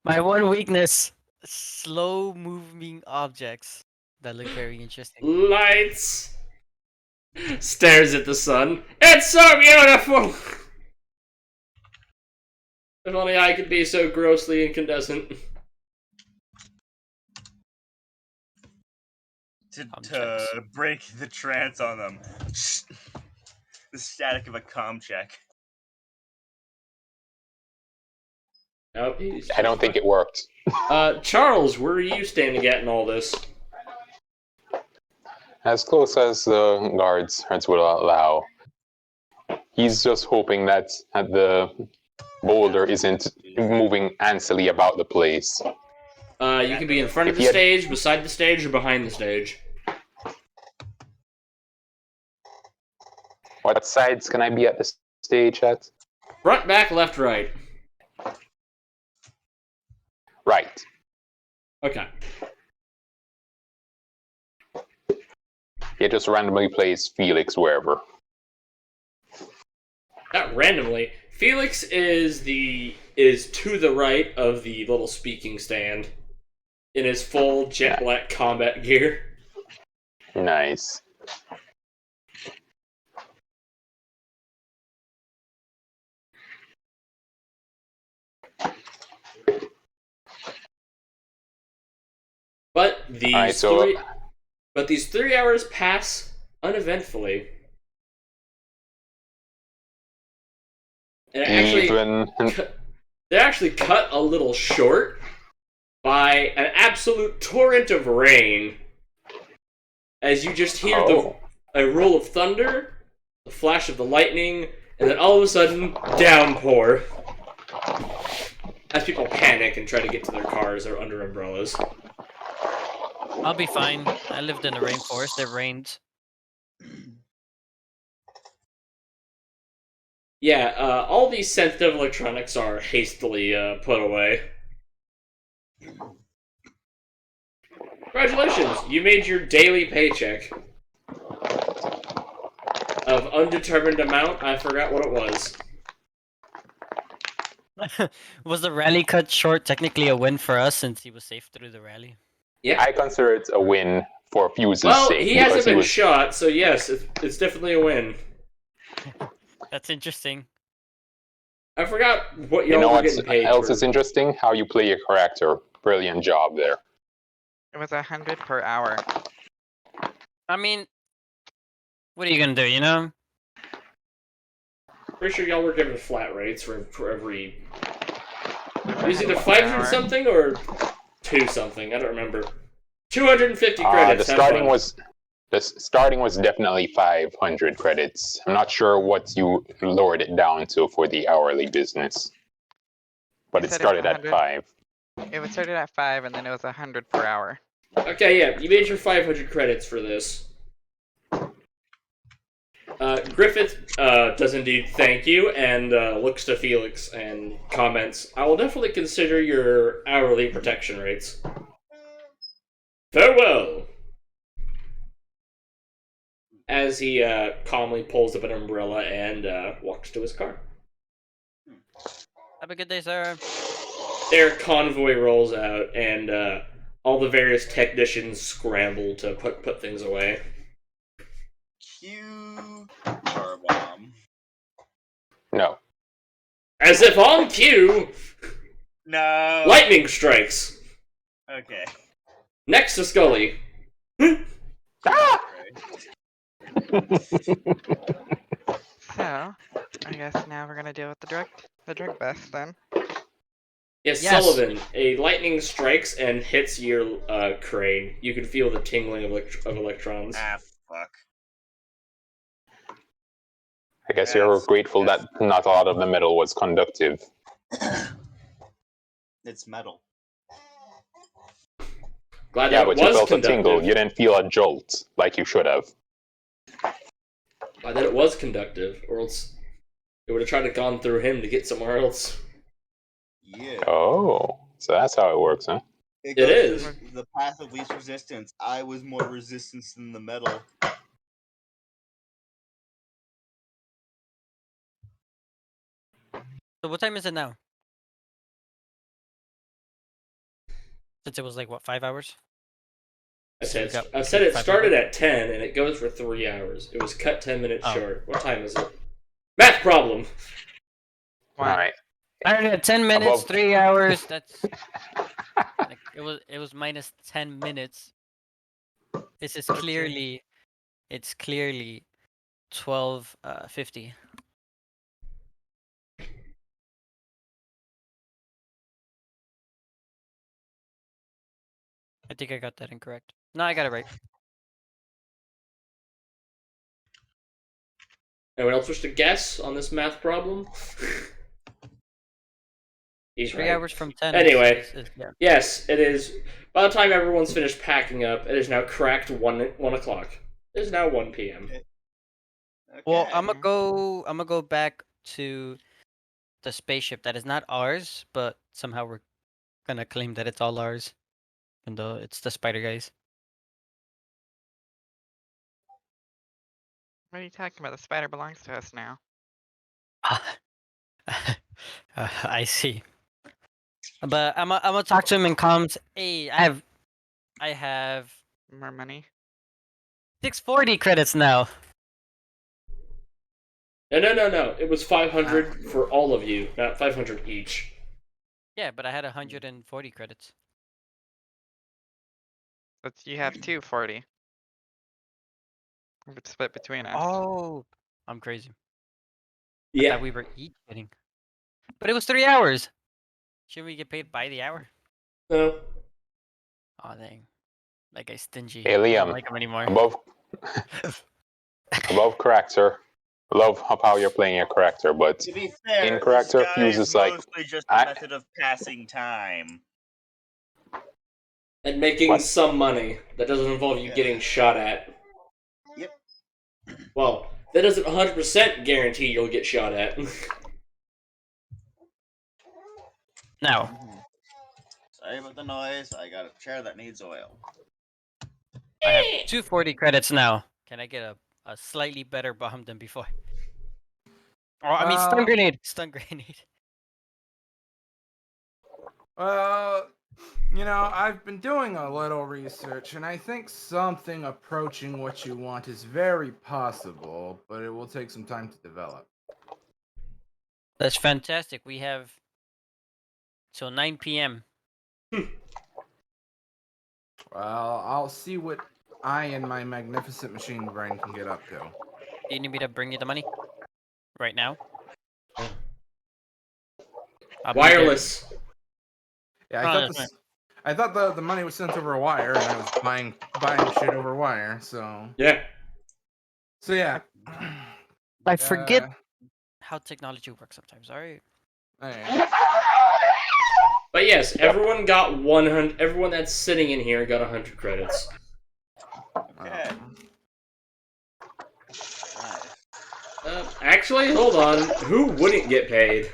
My one weakness: slow moving objects that look very interesting. Lights! Stares at the sun. It's so beautiful! If only I could be so grossly incandescent. To break the trance on them. The static of a comm check. Nope, he's I don't think it worked. Charles, where are you standing at in all this? As close as the guards will allow. He's just hoping that the boulder isn't moving antsily about the place. You can be in front of If the he had- stage, beside the stage, or behind the stage. What sides can I be at the stage at? Front, back, left, right. Right. Okay. He just randomly plays Felix wherever. Not randomly. Felix is to the right of the little speaking stand in his full jet black combat gear. Nice. But these Alright, so- these 3 hours pass uneventfully. And they're actually cut a little short by an absolute torrent of rain. As you just hear a roll of thunder, the flash of the lightning, and then all of a sudden, downpour. As people panic and try to get to their cars or under umbrellas. I'll be fine. I lived in a rainforest. It rained. Yeah, all these sensitive electronics are hastily put away. Congratulations, you made your daily paycheck. Of undetermined amount, I forgot what it was. Was the rally cut short technically a win for us since he was safe through the rally? Yeah. I consider it a win for Fuse's Well, sake. he hasn't because been was- shot, so yes, it's definitely a win. That's interesting. I forgot what You y'all know were what getting paid else for. is interesting? How you play your character. Brilliant job there. It was 100 per hour. I mean, what are you gonna do, you know? Pretty sure y'all were given flat rates for every... It was 100 either per 500 hour. something or 2 something, I don't remember. 250 The credits, have starting fun. was definitely 500 credits. I'm not sure what you lowered it down to for the hourly business, but They it said started at 100. 5. It was started at 5 and then it was 100 per hour. Okay, yeah, you made your 500 credits for this. Griffith does indeed thank you and looks to Felix and comments, I will definitely consider your hourly protection rates. Farewell! As he calmly pulls up an umbrella and walks to his car. Have a good day, sir. Their convoy rolls out and all the various technicians scramble to put things away. Cue car bomb. No. As if on cue, No. lightning strikes. Okay. Next to Scully. Ah! So, I guess now we're gonna deal with the drug bust then. Yes, Yes. Sullivan. A lightning strikes and hits your crane. You can feel the tingling of electrons. Ah, fuck. I guess you're That's- grateful that not a lot of the metal was conductive. It's metal. Glad Yeah, that but it you was felt a conductive. tingle. You didn't feel a jolt like you should have. Glad that it was conductive, or else it would have tried to gone through him to get somewhere else. Yeah. Oh, so that's how it works, huh? It goes is. to the path of least resistance. I was more resistance than the metal. So what time is it now? Since it was like what, 5 hours? I So we said, got I said it 5 started hours. at 10 and it goes for 3 hours. It was cut 10 minutes Oh. short. What time is it? Math problem! One. Alright. I already had 10 minutes, Above- 3 hours. That's like, it was minus 10 minutes. This is clearly, it's clearly 12:50. I think I got that incorrect. No, I got it right. Anyone else wish to guess on this math problem? He's 3 right. hours from 10. Anyway. Yeah. Yes, it is. By the time everyone's finished packing up, it is now cracked 1 o'clock. It is now 1 p.m. Well, Okay. I'm gonna go back to the spaceship that is not ours, but somehow we're gonna claim that it's all ours, even though it's the spider guys. What are you talking about? The spider belongs to us now. I see. But I'm gonna talk to him in comms. Hey, I have More money. 640 credits now. No. It was 500 for all of you, not 500 each. Yeah, but I had 140 credits. But you have 240. If it's split between us. Oh, I'm crazy. I Yeah. thought we were each getting. But it was 3 hours. Should we get paid by the hour? No. Oh dang. That guy's stingy. Hey, I don't Liam, like him anymore. Above character. Love how you're playing your character, but To be fair, in character this guy Fuse is is like, mostly just a method of passing time. And making What? some money. That doesn't involve you Yeah. getting shot at. Yep. Well, that doesn't 100% guarantee you'll get shot at. Now, Sorry about the noise. I got a chair that needs oil. I have 240 credits now. Can I get a slightly better bomb than before? Oh, I mean stun grenade. Stun grenade. You know, I've been doing a little research, and I think something approaching what you want is very possible, but it will take some time to develop. That's fantastic. We have till 9 p.m. Well, I'll see what I and my magnificent machine brain can get up to. Do you need me to bring you the money? Right now? I'll be there. Wireless. Yeah, Oh, that's I thought the money was sent over wire, and I was buying shit over wire. So Yeah. yeah. I forget Uh, how technology works sometimes. Alright. alright. But yes, everyone got 100. Everyone that's sitting in here got 100 credits. Okay. Nice. Actually, hold on. Who wouldn't get paid?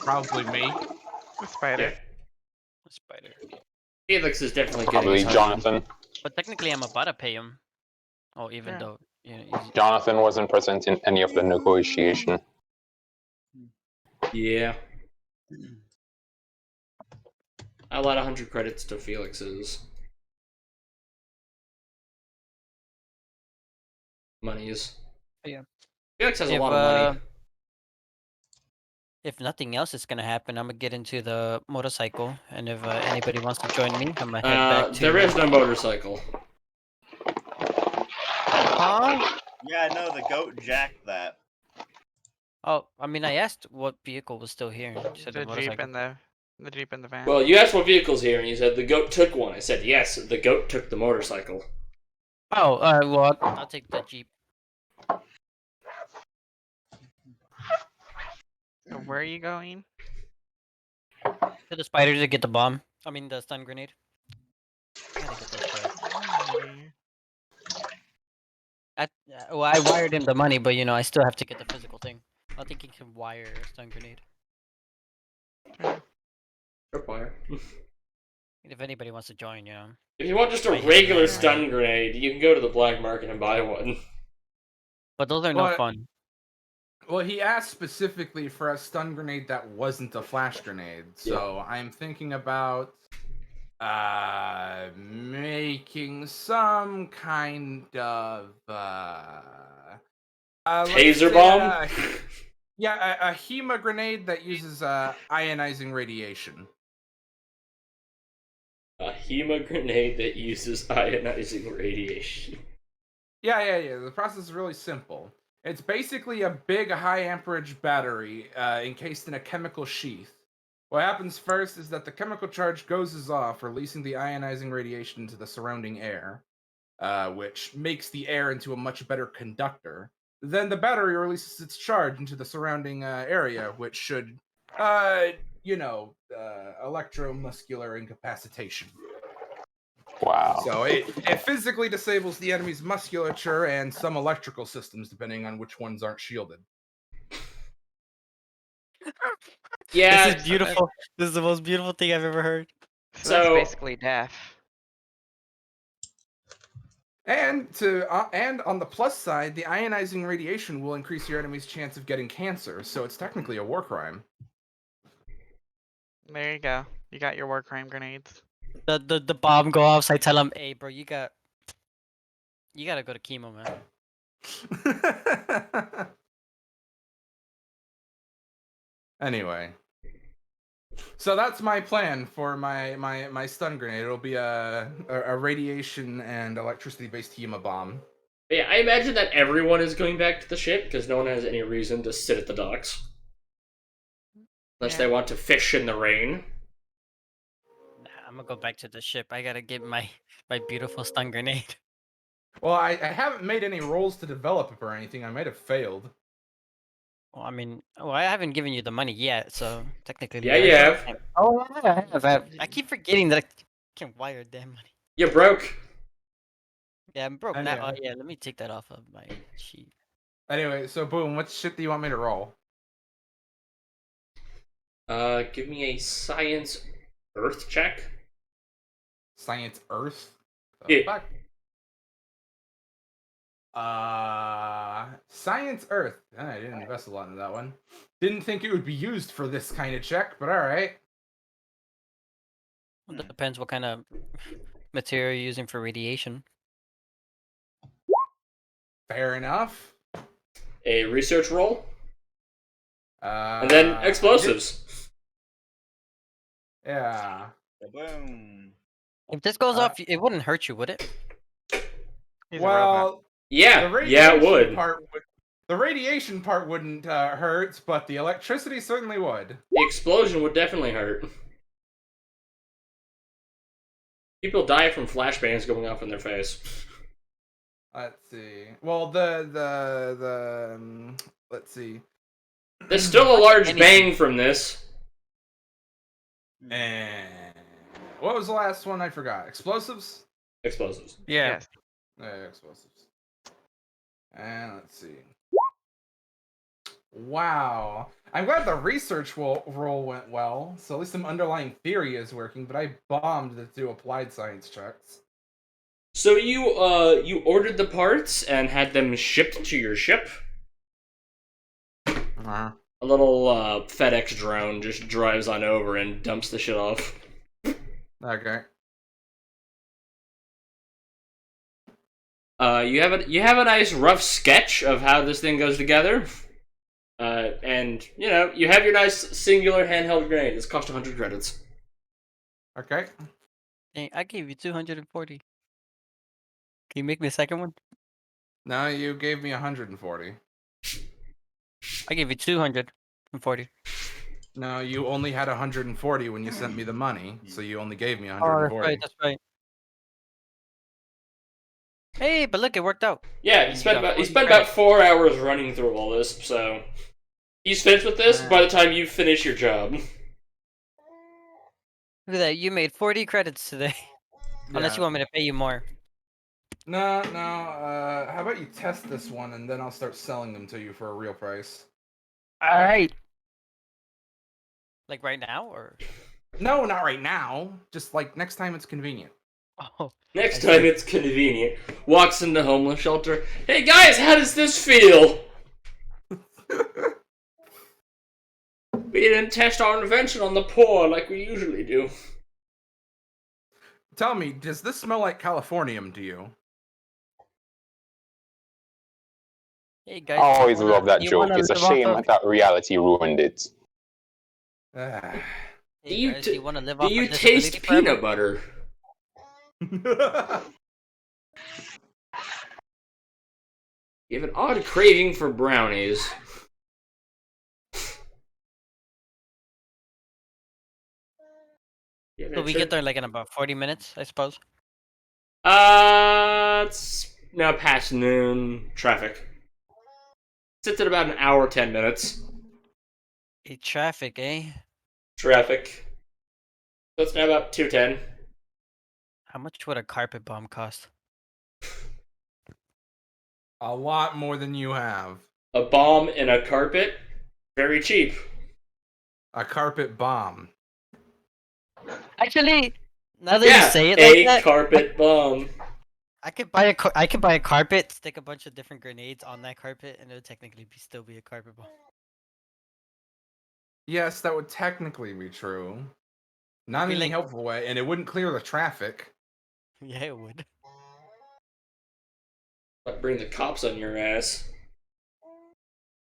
Probably me. The spider. Spider. Felix is definitely getting probably his 100. Jonathan. But technically, I'm about to pay him. Oh, even Yeah. though he's... Jonathan wasn't present in any of the negotiation. Yeah. I allowed 100 credits to Felix's monies. Yeah. Felix has a If, lot of money. If nothing else is gonna happen, I'm gonna get into the motorcycle, and if anybody wants to join me, I'm gonna head back to. There is no motorcycle. Huh? Yeah, no, the goat jacked that. Oh, I mean, I asked what vehicle was still here. and you said The jeep motorcycle. and the jeep and the van. Well, you asked what vehicle's here, and you said the goat took one. I said yes, the goat took the motorcycle. Oh, well, I'll take the jeep. So where are you going? To the spider to get the bomb. I mean, the stun grenade. I gotta get those credits. Alrighty. Well, I wired him the money, but I still have to get the physical thing. I don't think he can wire a stun grenade. Tripwire. If anybody wants to join, If you want just a Right. regular Right. stun grenade, you can go to the black market and buy one. But those are no What? fun. Well, he asked specifically for a stun grenade that wasn't a flash grenade, so I'm thinking about making some kind of let's Taser say, bomb? a HEMA grenade that uses ionizing radiation. A HEMA grenade that uses ionizing radiation. Yeah. The process is really simple. It's basically a big high amperage battery encased in a chemical sheath. What happens first is that the chemical charge goes off, releasing the ionizing radiation into the surrounding air, which makes the air into a much better conductor. Then the battery releases its charge into the surrounding area, which should, electromuscular incapacitation. Wow. So it physically disables the enemy's musculature and some electrical systems, depending on which ones aren't shielded. Yeah, This is beautiful. This is the most beautiful thing I've ever heard. So that's So- basically death. And and on the plus side, the ionizing radiation will increase your enemy's chance of getting cancer, so it's technically a war crime. There you go. You got your war crime grenades. The bomb go off, so I tell him, hey bro, you gotta go to chemo, man. Anyway, so that's my plan for my stun grenade. It'll be a radiation and electricity based HEMA bomb. yeah, I imagine that everyone is going back to the ship because no one has any reason to sit at the docks. Unless Yeah. they want to fish in the rain. Nah, I'm gonna go back to the ship. I gotta get my beautiful stun grenade. Well, I haven't made any rolls to develop it or anything. I might have failed. Well, I mean, I haven't given you the money yet, so technically. Yeah, you have. Oh, I have. I keep forgetting that I can't wire damn money. You broke. Yeah, I'm broke I now. know. Oh yeah, let me take that off of my sheet. Anyway, so boom, what shit do you want me to roll? Give me a science earth check. Science Earth? Yeah. Fuck? Science Earth. I didn't invest a lot in that one. Didn't think it would be used for this kind of check, but alright. Well, that depends what kind of material you're using for radiation. Fair enough. A research roll. And And then explosives. Yeah. Boom. If this goes Uh, off, it wouldn't hurt you, would it? He's a robot. Well, Yeah, the yeah, it radiation would. the radiation part wouldn't hurt, but the electricity certainly would. The explosion would definitely hurt. People die from flashbangs going off in their face. Let's see. Well, let's see. There's still a large Anything. bang from this. And what was the last one? I forgot. Explosives? Explosives. Yeah. Yes. Yeah, explosives. And let's see. Wow. I'm glad the research roll went well, so at least some underlying theory is working, but I bombed to do applied science checks. So you ordered the parts and had them shipped to your ship? Uh-huh. A little FedEx drone just drives on over and dumps the shit off. Okay. You have a nice rough sketch of how this thing goes together. And you know, you have your nice singular handheld grenade. This cost 100 credits. Okay. Hey, I gave you 240. Can you make me a second one? Now you gave me 140. I gave you 240. No, you only had 140 when you sent me the money, so you only gave me Oh, 140. that's right. Hey, but look, it worked out. Yeah, You he spent got 40 about 4 hours running through all this, so he's finished with this by the time you finish your job. Look at that, you made 40 credits today. Unless you want me to pay you more. No. How about you test this one and then I'll start selling them to you for a real price. Alright. Like right now, or? No, not right now. Just like next time it's convenient. Oh, Next I time see. it's convenient. Walks into homeless shelter. Hey guys, how does this feel? We didn't test our invention on the poor like we usually do. Tell me, does this smell like Californium to you? hey guys. I always wanna- love that you joke. wanna It's a live off shame of- that reality ruined it. Ah. Hey Do you guys, t- you wanna live Do off you of disability taste forever? peanut butter? You have an odd craving for brownies. You have So a we get trip- there like in about 40 minutes, I suppose. It's now past noon. Traffic. Sits at about an hour, 10 minutes. Traffic, eh? Traffic. So it's now about 2:10. How much would a carpet bomb cost? A lot more than you have. A bomb in a carpet, very cheap. A carpet bomb. Actually, now that Yeah, you say it a like that, carpet bomb. I could buy I could buy a carpet, stick a bunch of different grenades on that carpet, and it would technically still be a carpet bomb. Yes, that would technically be true. Not Be in a like- helpful way, and it wouldn't clear the traffic. Yeah, it would. But bring the cops on your ass.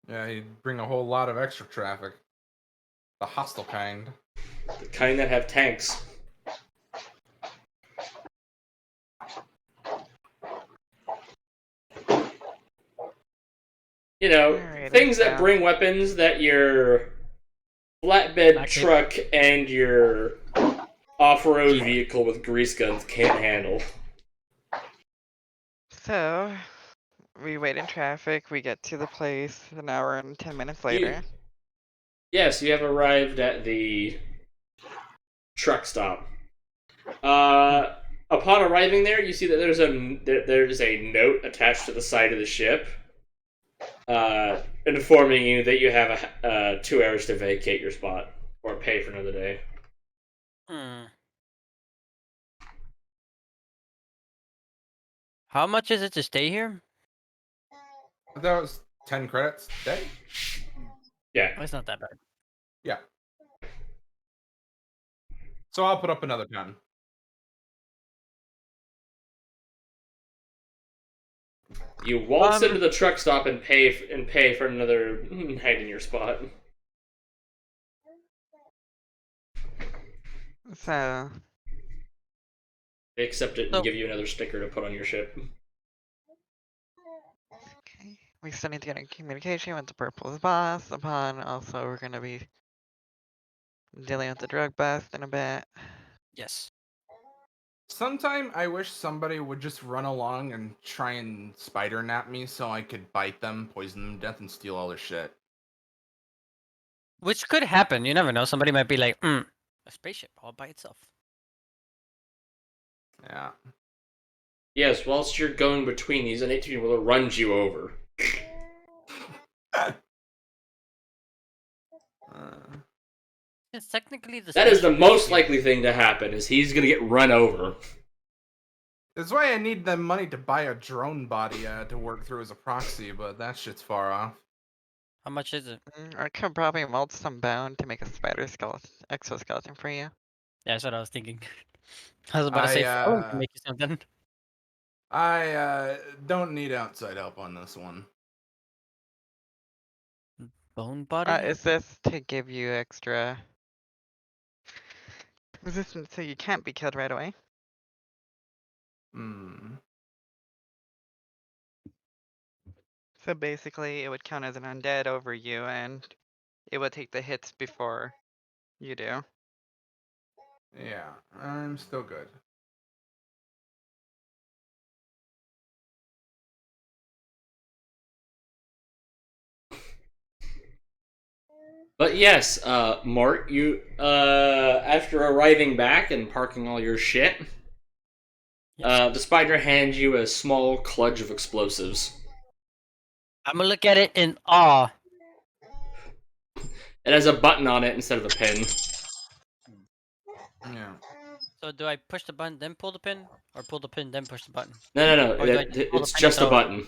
Yeah, you'd bring a whole lot of extra traffic. The hostile kind. The kind that have tanks. You know, Alright, things let's that go. bring weapons that your flatbed Not good. truck and your off-road Yeah. vehicle with grease guns can't handle. So, we wait in traffic. We get to the place an hour and 10 minutes later. Yes, you have arrived at the truck stop. Upon arriving there, you see that there's a note attached to the side of the ship, informing you that you have 2 hours to vacate your spot or pay for another day. How much is it to stay here? That was 10 credits a day? Yeah. Oh, it's not that bad. Yeah. So I'll put up another 10. You waltz into the truck stop and pay for another night in your spot. So, They accept it and So- give you another sticker to put on your ship. okay. We still need to get in communication with the Purple's boss. Upon also, we're going to be dealing with the drug bust in a bit. Yes. Sometime I wish somebody would just run along and try and spider nap me so I could bite them, poison them to death, and steal all their shit. Which could happen. You never know. Somebody might be like, a spaceship all by itself. Yeah. Yes, whilst you're going between these, an 18-wheeler runs you over. It's technically the That is the spaceship most here. likely thing to happen, is he's gonna get run over. That's why I need the money to buy a drone body to work through as a proxy, but that shit's far off. How much is it? I could probably mold some bone to make a spider skeleton, exoskeleton for you. Yeah, that's what I was thinking. I was about to say, Fallen can make you something. I don't need outside help on this one. Bone body? Is this to give you extra resistance so you can't be killed right away? Hmm. So basically, it would count as an undead over you, and it would take the hits before you do. Yeah, I'm still good. But yes, Mart, you after arriving back and parking all your shit, the spider hands you a small kludge of explosives. I'm gonna look at it in awe. It has a button on it instead of a pin. Yeah. So do I push the button, then pull the pin? Or pull the pin, then push the button? No. Or do I just pull the It's pin just a and throw it? button.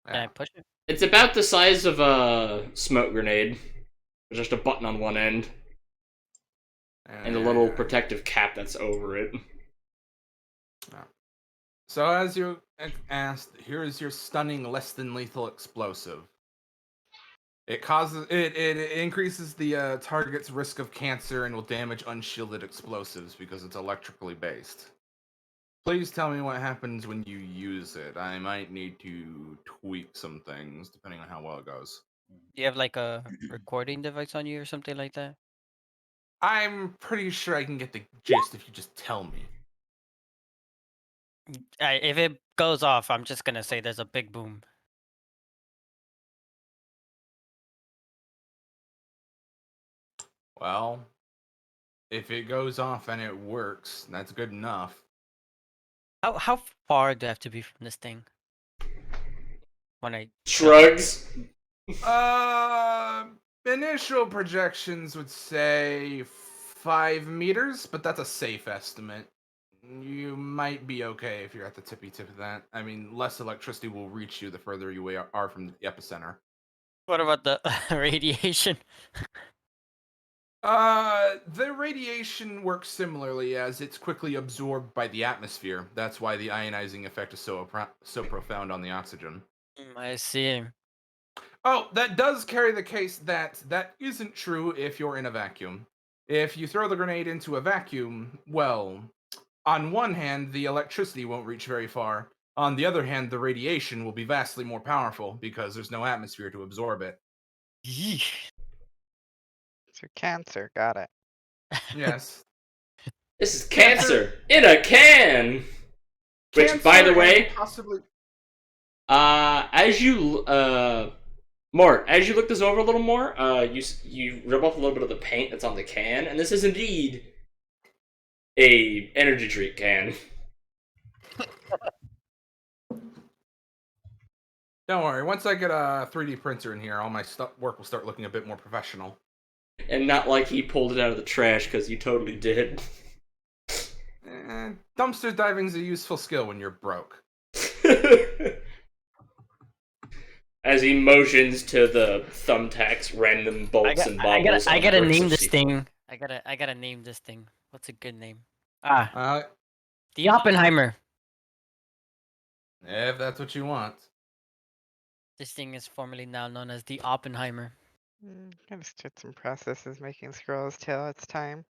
Can I push it? It's about the size of a smoke grenade. There's just a button on one end and a little protective cap that's over it. So as you asked, here is your stunning less than lethal explosive. It increases the target's risk of cancer and will damage unshielded explosives because it's electrically based. Please tell me what happens when you use it. I might need to tweak some things depending on how well it goes. Do you have like a recording device on you or something like that? I'm pretty sure I can get the gist if you just tell me. If it goes off, I'm just gonna say there's a big boom. Well, if it goes off and it works, that's good enough. How far do I have to be from this thing? When I Shrugs. Initial projections would say 5 meters, but that's a safe estimate. You might be okay if you're at the tippy tip of that. I mean, less electricity will reach you the further you are from the epicenter. What about the radiation? The radiation works similarly as it's quickly absorbed by the atmosphere. That's why the ionizing effect is so profound on the oxygen. I see. Oh, that does carry the case that that isn't true if you're in a vacuum. If you throw the grenade into a vacuum, well, on one hand, the electricity won't reach very far. On the other hand, the radiation will be vastly more powerful because there's no atmosphere to absorb it. Yeesh. So cancer, got it. Yes. This is cancer in a can. Which, by the Cancer way, and possibly. as you Mort, as you look this over a little more, you rub off a little bit of the paint that's on the can, and this is indeed a energy drink can. Don't worry. Once I get a 3D printer in here, all my work will start looking a bit more professional. And not like he pulled it out of the trash, because you totally did. Dumpster diving's a useful skill when you're broke. As he motions to the thumbtacks, random bolts and bobbles. I on gotta bricks name of this steel. thing. I gotta name this thing. What's a good name? Ah, Uh, the Oppenheimer. if that's what you want. This thing is formerly now known as the Oppenheimer. Gotta start some processes making scrolls till it's time.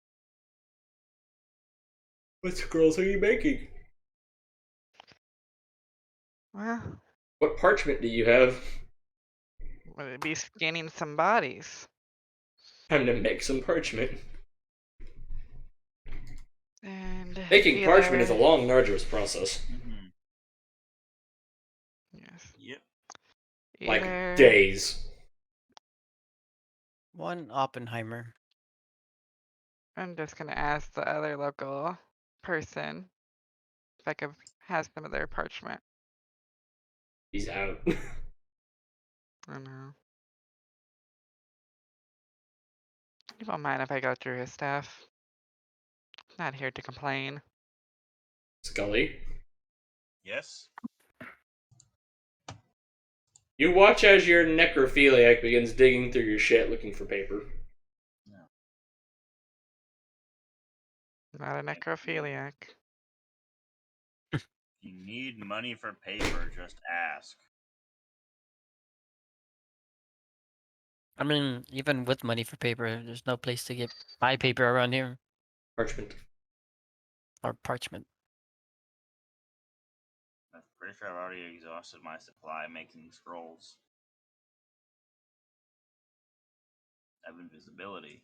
What scrolls are you making? Well, What parchment do you have? would it be scanning some bodies? Time to make some parchment. And Making parchment is a either- long and arduous process. Mm-hmm. Yes. Yep. Like Either- days. One Oppenheimer. I'm just gonna ask the other local person if I could have some of their parchment. He's out. I don't know. You won't mind if I go through his stuff. Not here to complain. Scully. Yes. You watch as your necrophiliac begins digging through your shit looking for paper. Not a necrophiliac. If you need money for paper, just ask. I mean, even with money for paper, there's no place to buy paper around here Parchment. or parchment. I'm pretty sure I've already exhausted my supply making scrolls. I have invisibility.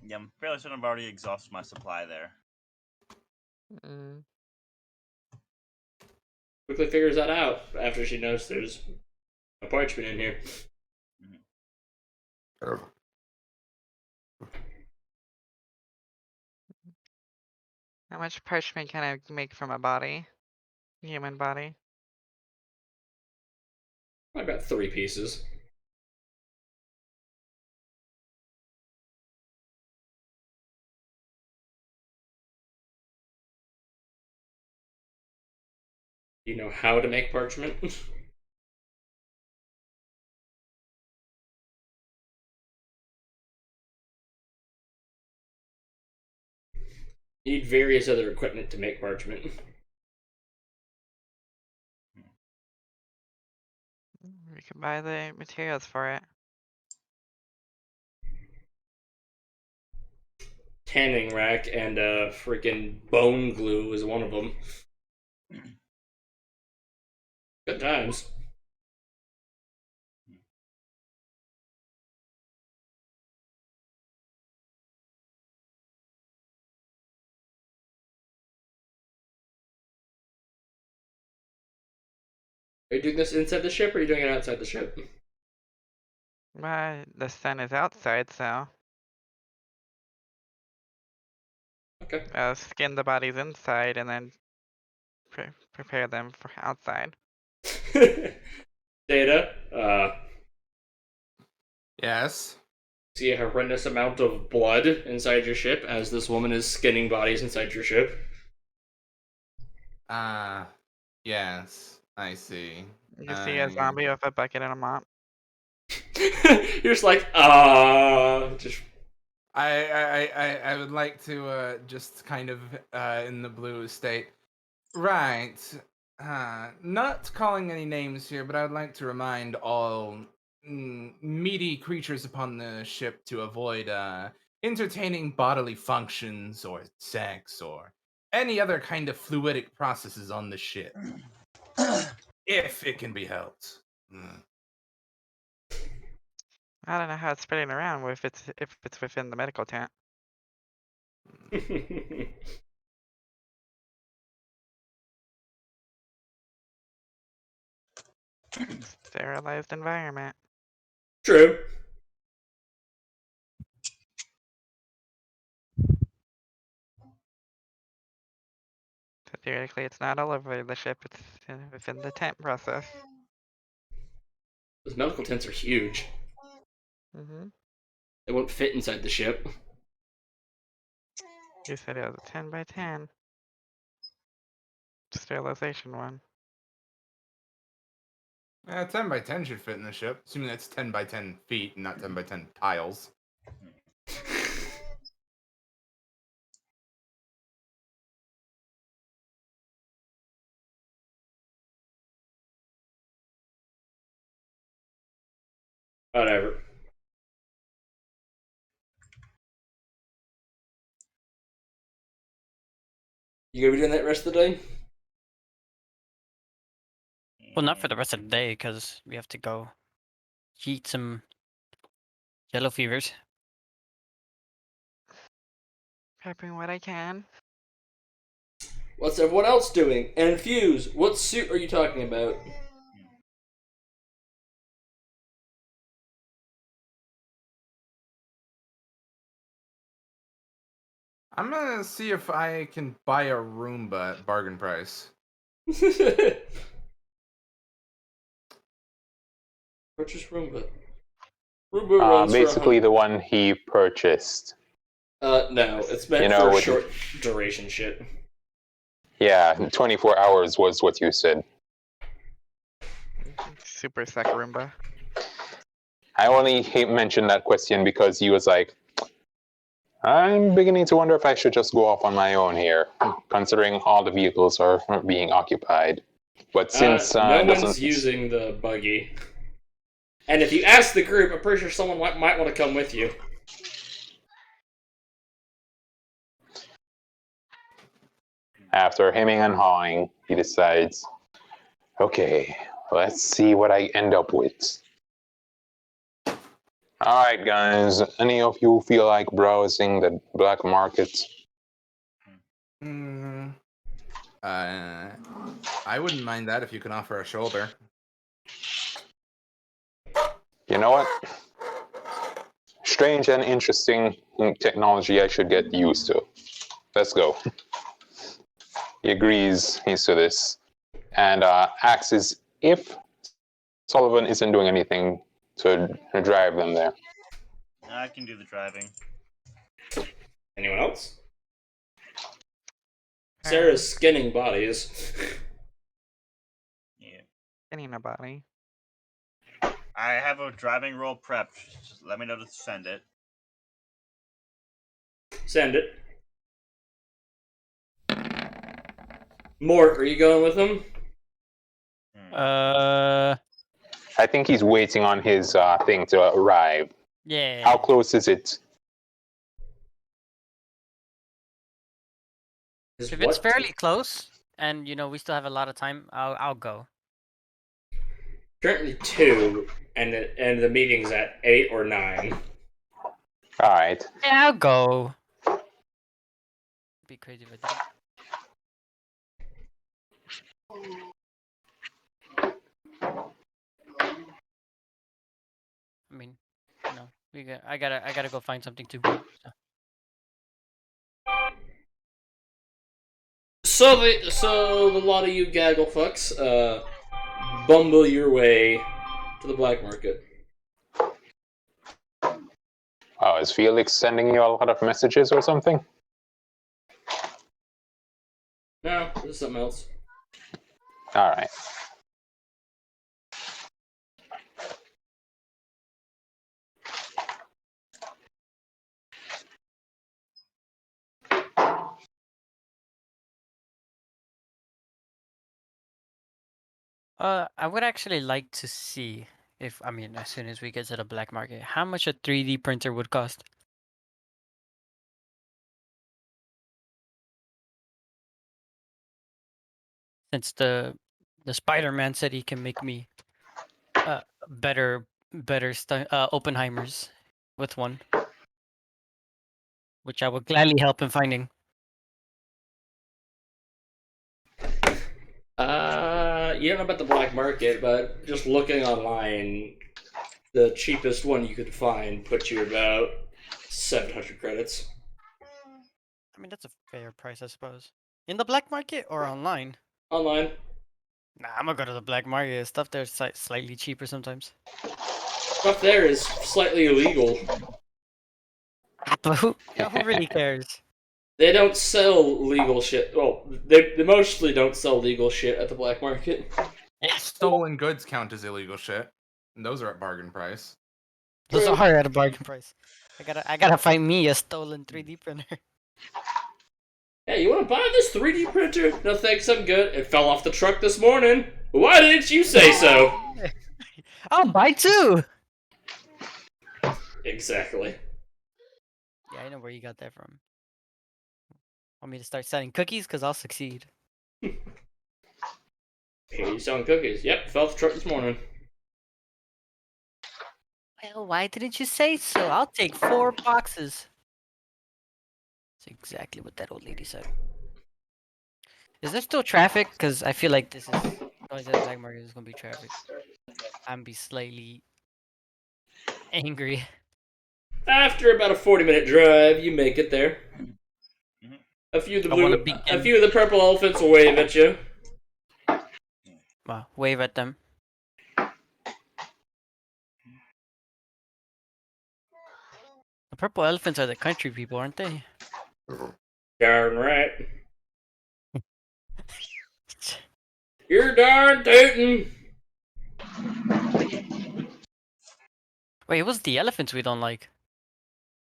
Yeah, I'm fairly certain I've already exhausted my supply there. Mm. Quickly figures that out after she knows there's a parchment in here. How much parchment can I make from a body? Human body? I've got 3 pieces. Do you know how to make parchment? You need various other equipment to make parchment. We can buy the materials for it. Tanning rack and freaking bone glue is one of them. Good times. Are you doing this inside the ship, or are you doing it outside the ship? The sun is outside, so Okay. skin the bodies inside and then prepare them for outside. Data, Yes. see a horrendous amount of blood inside your ship as this woman is skinning bodies inside your ship. Yes. I see. You see a zombie with a bucket and a mop. You're just like, just I would like to just kind of in the blue state. Right. Not calling any names here, but I would like to remind all meaty creatures upon the ship to avoid entertaining bodily functions or sex or any other kind of fluidic processes on the ship, if it can be helped. I don't know how it's spreading around if it's within the medical tent. Sterilized environment. True. So theoretically, it's not all over the ship. It's within the tent process. Those medical tents are huge. Mm-hmm. They won't fit inside the ship. You said it was a 10 by 10 sterilization one. 10 by 10 should fit in the ship, assuming that's 10 by 10 feet and not 10 by 10 tiles. Whatever. You gonna be doing that rest of the day? Well, not for the rest of the day, because we have to go eat some yellow fevers. Prepping what I can. What's everyone else doing? And Fuse, what suit are you talking about? I'm gonna see if I can buy a Roomba at bargain price. Purchase Roomba. Roomba runs Basically for the one he purchased. no, it's meant You know, for with- short duration shit. Yeah, 24 hours was what you said. Super Sec Roomba. I only mentioned that question because he was like, I'm beginning to wonder if I should just go off on my own here, considering all the vehicles are being occupied. But since no it doesn't- one's using the buggy. And if you ask the group, I'm pretty sure someone might want to come with you. After hemming and hawing, he decides, okay, let's see what I end up with. Alright guys, any of you feel like browsing the black market? I wouldn't mind that if you can offer a shoulder. You know what? Strange and interesting technology I should get used to. Let's go. He agrees, he's to this, and asks if Sullivan isn't doing anything to drive them there. I can do the driving. Anyone else? Sarah's skinning bodies. Yeah. Getting a body. I have a driving roll prepped. Just let me know to send it. Send it. Mort, are you going with him? I think he's waiting on his thing to arrive. Yeah. How close is it? Is If it's what? fairly close, and we still have a lot of time, I'll go. Currently 2, and the meeting's at 8 or 9. Alright. Yeah, I'll go. Be crazy if I didn't. I mean, I gotta go find something to buy. So. So the lot of you gaggle fucks bumble your way to the black market. Oh, is Felix sending you a lot of messages or something? No, this is something else. All right. I would actually like to see if, I mean, as soon as we get to the black market, how much a 3D printer would cost. Since the Spider-Man said he can make me better Oppenheimers with one, which I would gladly help in finding. You don't know about the black market, but just looking online, the cheapest one you could find puts you about 700 credits. I mean, that's a fair price, I suppose. In the black market or online? Online. Nah, I'm gonna go to the black market. Stuff there's slightly cheaper sometimes. Stuff there is slightly illegal. But who really cares? They don't sell legal shit. Well, they mostly don't sell legal shit at the black market. Stolen goods count as illegal shit, and those are at bargain price. Those True. are at a bargain price. I gotta find me a stolen 3D printer. Hey, you want to buy this 3D printer? No thanks, I'm good. It fell off the truck this morning. Why didn't you say so? I'll buy two. Exactly. Yeah, I know where you got that from. Want me to start selling cookies? Cause I'll succeed. Hey, you selling cookies? Yep, fell off the truck this morning. Well, why didn't you say so? I'll take 4 boxes. That's exactly what that old lady said. Is there still traffic? Cause I feel like this is going to the black market is gonna be traffic. I'm be slightly angry. After about a 40-minute drive, you make it there. A few of the purple elephants will wave at you. Wow, wave at them. The purple elephants are the country people, aren't they? Darn right. You're darn tootin'. Wait, it was the elephants we don't like.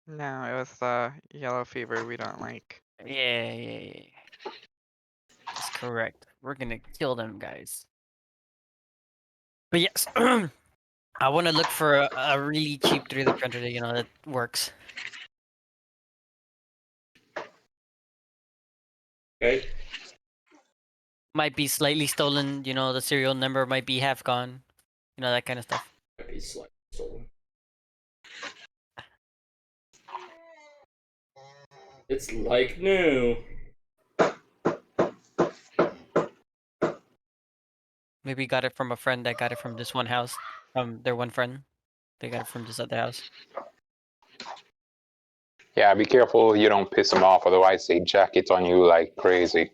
No, it was the yellow fever we don't like. Yeah. That's correct. We're gonna kill them guys. But yes, I want to look for a really cheap 3D printer that, that works. Okay. Might be slightly stolen, the serial number might be half gone. That kind of stuff. He's like stolen. It's like new. Maybe got it from a friend that got it from this one house. From their one friend. They got it from this other house. Yeah, be careful you don't piss them off, otherwise they jack it on you like crazy.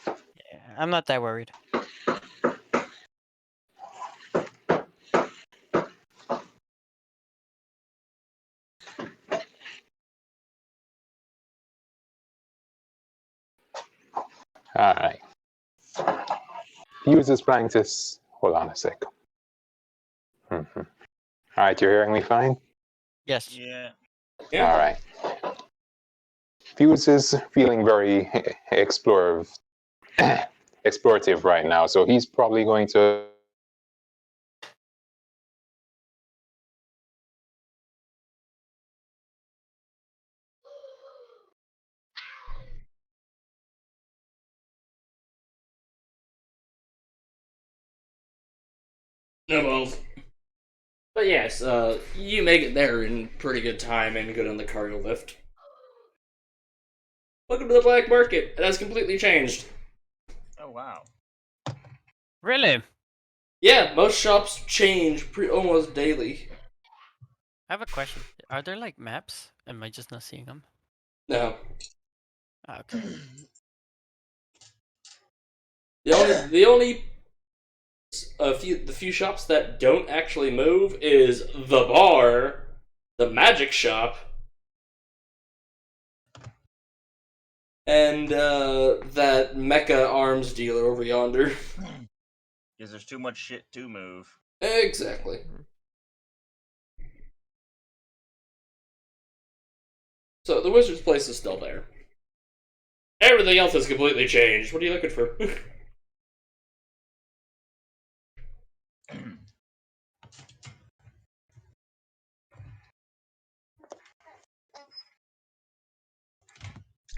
Yeah, I'm not that worried. Alright. Use this planning to... Hold on a sec. Alright, you're hearing me fine? Yes. Yeah. Yeah. Alright. Fuse is feeling very explorative right now, so he's probably going to... No balls. But yes, you make it there in pretty good time and get on the cargo lift. Welcome to the black market. It has completely changed. Oh wow. Really? Yeah, most shops change almost daily. I have a question. Are there like maps? Am I just not seeing them? No. Okay. The few shops that don't actually move is the bar, the magic shop, and that mecha arms dealer over yonder. Because there's too much shit to move. Exactly. So the wizard's place is still there. Everything else has completely changed. What are you looking for?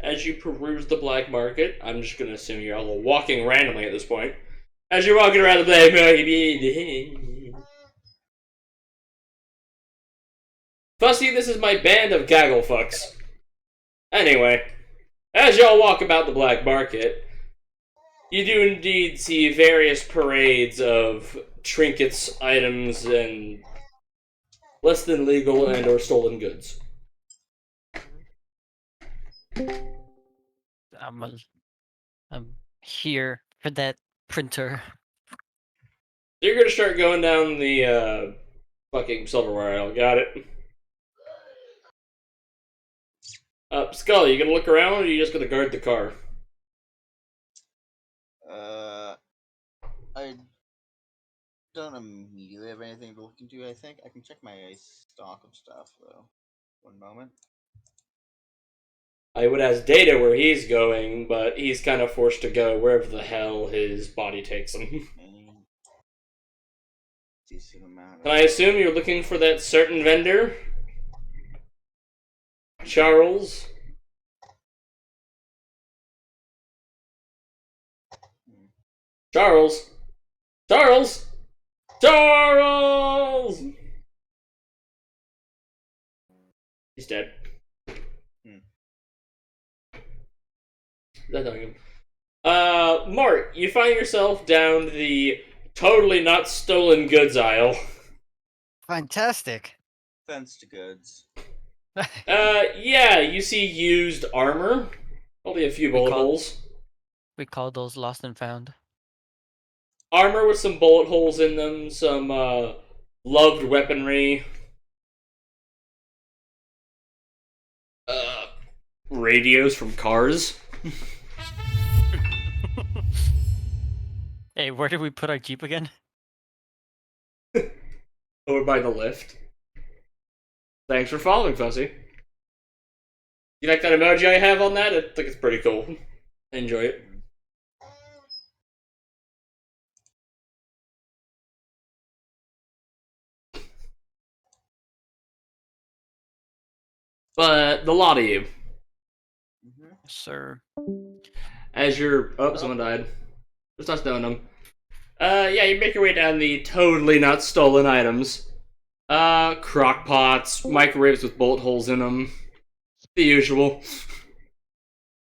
As you peruse the black market, I'm just gonna assume you're all walking randomly at this point. As you're walking around the black market, Fussy, this is my band of gaggle fucks. Anyway, as y'all walk about the black market, you do indeed see various parades of trinkets, items, and less than legal and or stolen goods. I'm here for that printer. So you're gonna start going down the fucking silverware aisle. Got it. Scully, you gonna look around, or are you just gonna guard the car? I don't immediately have anything to look into. I think I can check my stock of stuff though. One moment. I would ask Data where he's going, but he's kind of forced to go wherever the hell his body takes him. Decent amount. Can I assume you're looking for that certain vendor? Charles? Charles? Charles? Charles! He's dead. That's not him. Mark, you find yourself down the totally not stolen goods aisle. Fantastic. Fenced goods. Yeah, you see used armor. Only a few bullet holes. We call those lost and found. Armor with some bullet holes in them, some loved weaponry. Radios from cars. Hey, where did we put our Jeep again? Over by the lift. Thanks for following, Fuzzy. You like that emoji I have on that? I think it's pretty cool. Enjoy it. But the lot of you, Sir. as you're... Oh, someone died. There's not stoning them. Yeah, you make your way down the totally not stolen items. Crock pots, microwaves with bullet holes in them. The usual.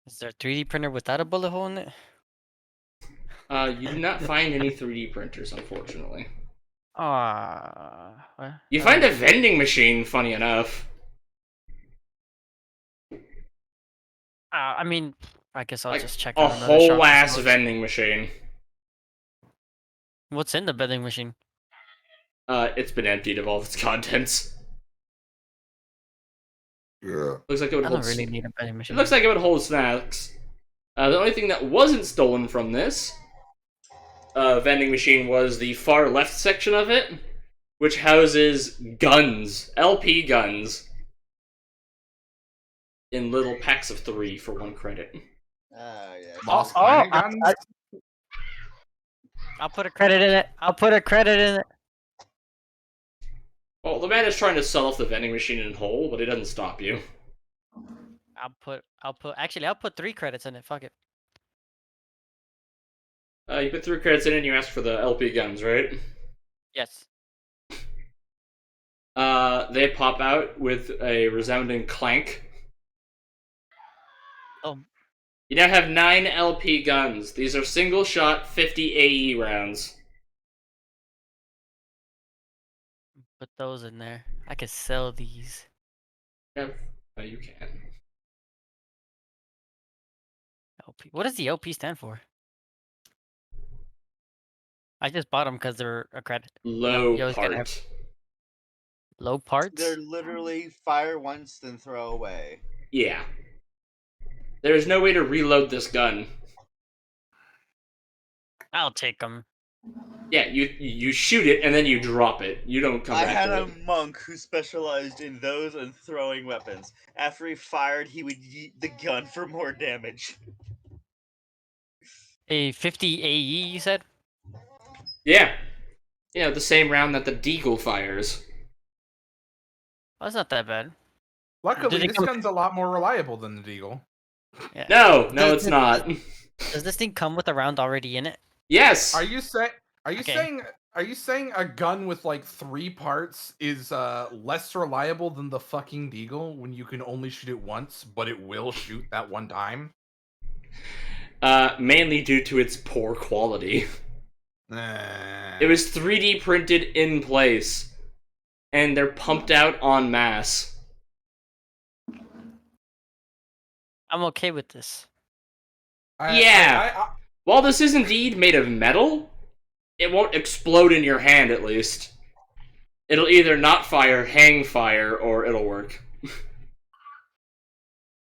Is there a 3D printer without a bullet hole in it? You do not find any 3D printers, unfortunately. What? You find a vending machine, funny enough. I mean, I guess I'll Like, just check a out another shop, whole I ass suppose. vending machine. What's in the vending machine? It's been emptied of all its contents. Yeah. Looks like it would I hold. don't really need a vending It machine. looks like it would hold snacks. The only thing that wasn't stolen from this vending machine was the far left section of it, which houses guns, LP guns, in little packs of 3 for 1 credit. Yeah. Moss oh, Planet guns? I'll put a credit in it. I'll put a credit in it. Well, the man is trying to sell off the vending machine in whole, but it doesn't stop you. Actually, I'll put 3 credits in it. Fuck it. You put 3 credits in and you ask for the LP guns, right? Yes. They pop out with a resounding clank. Oh, You now have 9 LP guns. These are single-shot 50 AE rounds. Put those in there. I could sell these. Yeah, you can. LP. What does the LP stand for? I just bought them because they're a credit. Low you always gotta have part. low parts. They're literally fire once, then throw away. Yeah. There's no way to reload this gun. I'll take them. Yeah, you shoot it and then you drop it. You don't come I back had to a it. monk who specialized in those and throwing weapons. After he fired, he would yeet the gun for more damage. A 50 AE, you said? Yeah. Yeah, the same round that the Deagle fires. Well, that's not that bad. Luckily, it this come- gun's a lot more reliable than the Deagle. Yeah. No, Does it's it- not. Does this thing come with a round already in it? Yes. Are you Okay. saying a gun with like 3 parts is less reliable than the fucking Deagle when you can only shoot it once, but it will shoot that one time? Mainly due to its poor quality. It was 3D printed in place, and they're pumped out en masse. I'm okay with this. While this is indeed made of metal, it won't explode in your hand, at least. It'll either not fire, hang fire, or it'll work.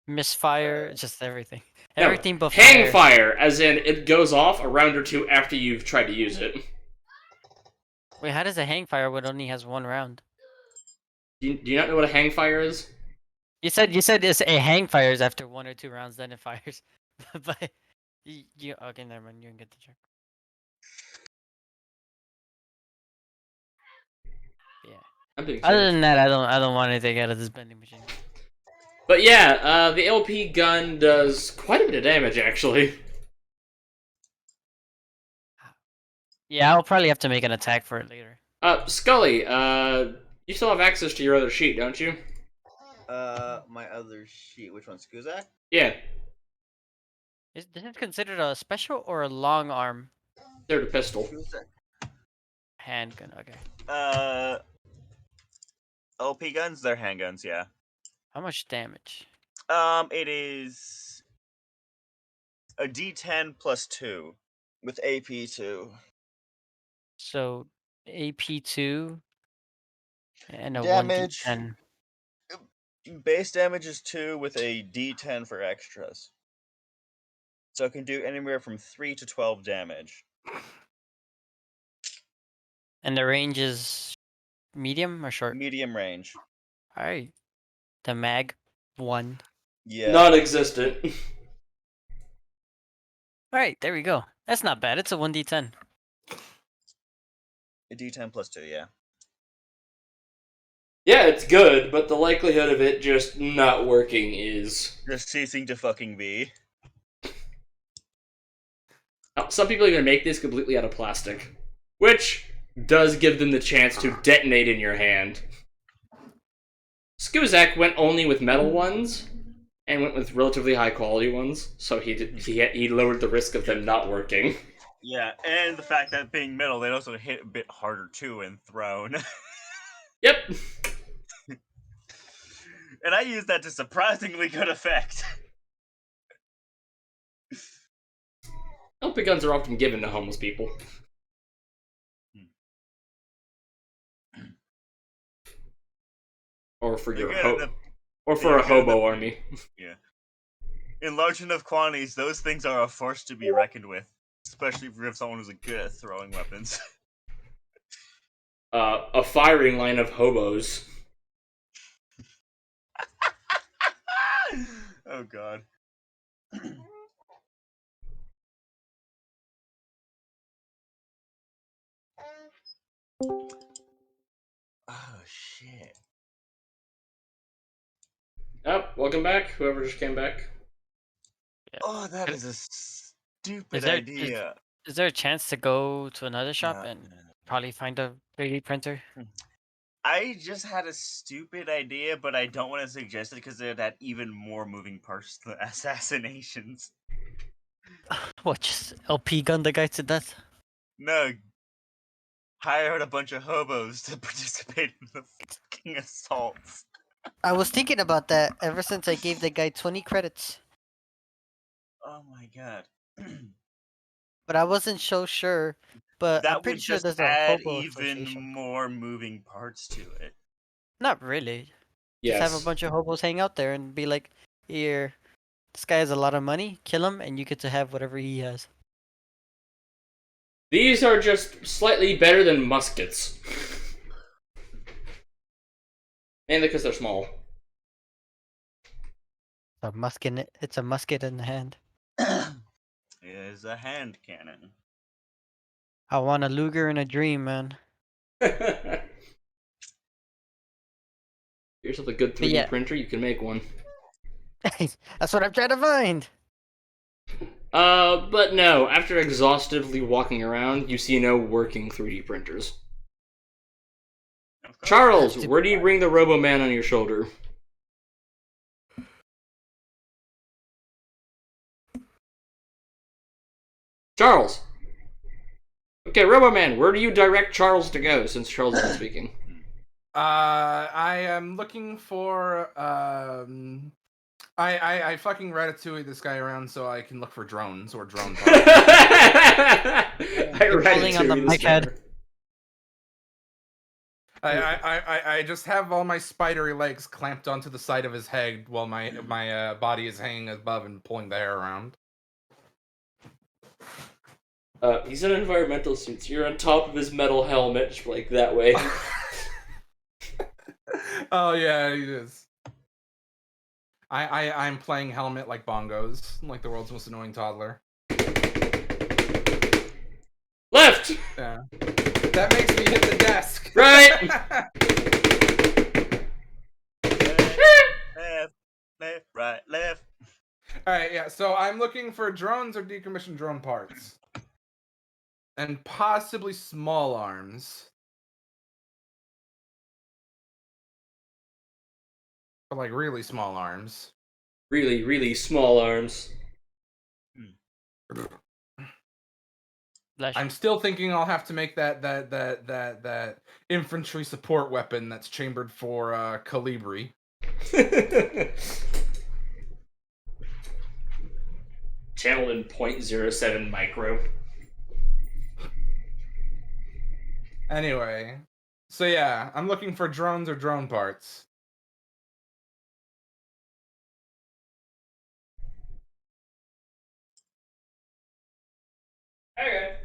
Misfire, just everything. No, Everything but hang fire. fire, as in it goes off a round or two after you've tried to use it. Wait, how does a hang fire when it only has 1 round? Do you not know what a hang fire is? You said it's a hang fires after 1 or 2 rounds, then it fires. But you okay? Never mind. You can get the check. Yeah. I'm being Other serious. than that, I don't want anything out of this vending machine. But yeah, the LP gun does quite a bit of damage, actually. Yeah, I'll probably have to make an attack for it later. Scully, you still have access to your other sheet, don't you? My other sheet. Which one? Skuzak? Yeah, Is this considered a special or a long arm they're the pistol. Skuzak. handgun? Okay. LP guns, they're handguns, yeah. How much damage? It is a D10 plus 2 with AP 2. So AP2 and a Damage. 1d10. Base damage is 2 with a D10 for extras. So it can do anywhere from 3 to 12 damage. And the range is medium or short? Medium range. Alright. The mag 1. Yeah. Non-existent. Alright, there we go. That's not bad. It's a 1d10. A D10 plus 2, yeah. Yeah, it's good, but the likelihood of it just not working is... Just ceasing to fucking be. Some people even make this completely out of plastic, which does give them the chance to detonate in your hand. Skuzak went only with metal ones, and went with relatively high quality ones, so he lowered the risk of them not working. Yeah, and the fact that being metal, they'd also hit a bit harder too when thrown. Yep. And I used that to surprisingly good effect. LP guns are often given to homeless people. Or for They're your good enough- or for a they're good hobo enough- army. In large enough quantities, those things are a force to be reckoned with. Especially if you have someone who's good at throwing weapons. A firing line of hobos. Oh god. Oh shit. Oh, welcome back, whoever just came back. Oh, that is a stupid Is there- idea. Is there a chance to go to another shop No, and no, no. probably find a 3D printer? I just had a stupid idea, but I don't want to suggest it because it had even more moving parts to assassinations. What, just LP gun the guy to death? No, hired a bunch of hobos to participate in the fucking assaults. I was thinking about that ever since I gave the guy 20 credits, Oh my god. but I wasn't so sure. But I'm That pretty would sure just there's a add hobo even association. more moving parts to it. Not really. Just have a Yes. bunch of hobos hang out there and be like, here, this guy has a lot of money, kill him, and you get to have whatever he has. These are just slightly better than muskets. Mainly because they're small. It's a musket in the hand. Is a hand cannon. I want a Luger in a dream, man. Here's a good 3D yeah. printer, you can make one. That's what I'm trying to find. But no, after exhaustively walking around, you see no working 3D printers. Of course. Charles, That's where do you bring the Robo-Man on your shoulder? Charles! Okay, Robo-Man, where do you direct Charles to go, since Charles isn't speaking? I am looking for I fucking Ratatouille this guy around so I can look for drones or drone parts. You're pulling on the mic head. I just have all my spidery legs clamped onto the side of his head while my body is hanging above and pulling the hair around. He's in environmental suits. You're on top of his metal helmet, like that way. Oh yeah, he is. I'm playing helmet like bongos, like the world's most annoying toddler. Left! Yeah. That makes me hit the desk. Right! Left, right, left. Alright, yeah, so I'm looking for drones or decommissioned drone parts. And possibly small arms. But like really small arms. Really, really small arms. I'm still thinking I'll have to make that infantry support weapon that's chambered for Calibri. Channeled in 0.07 micro. Anyway, so yeah, I'm looking for drones or drone parts. Okay.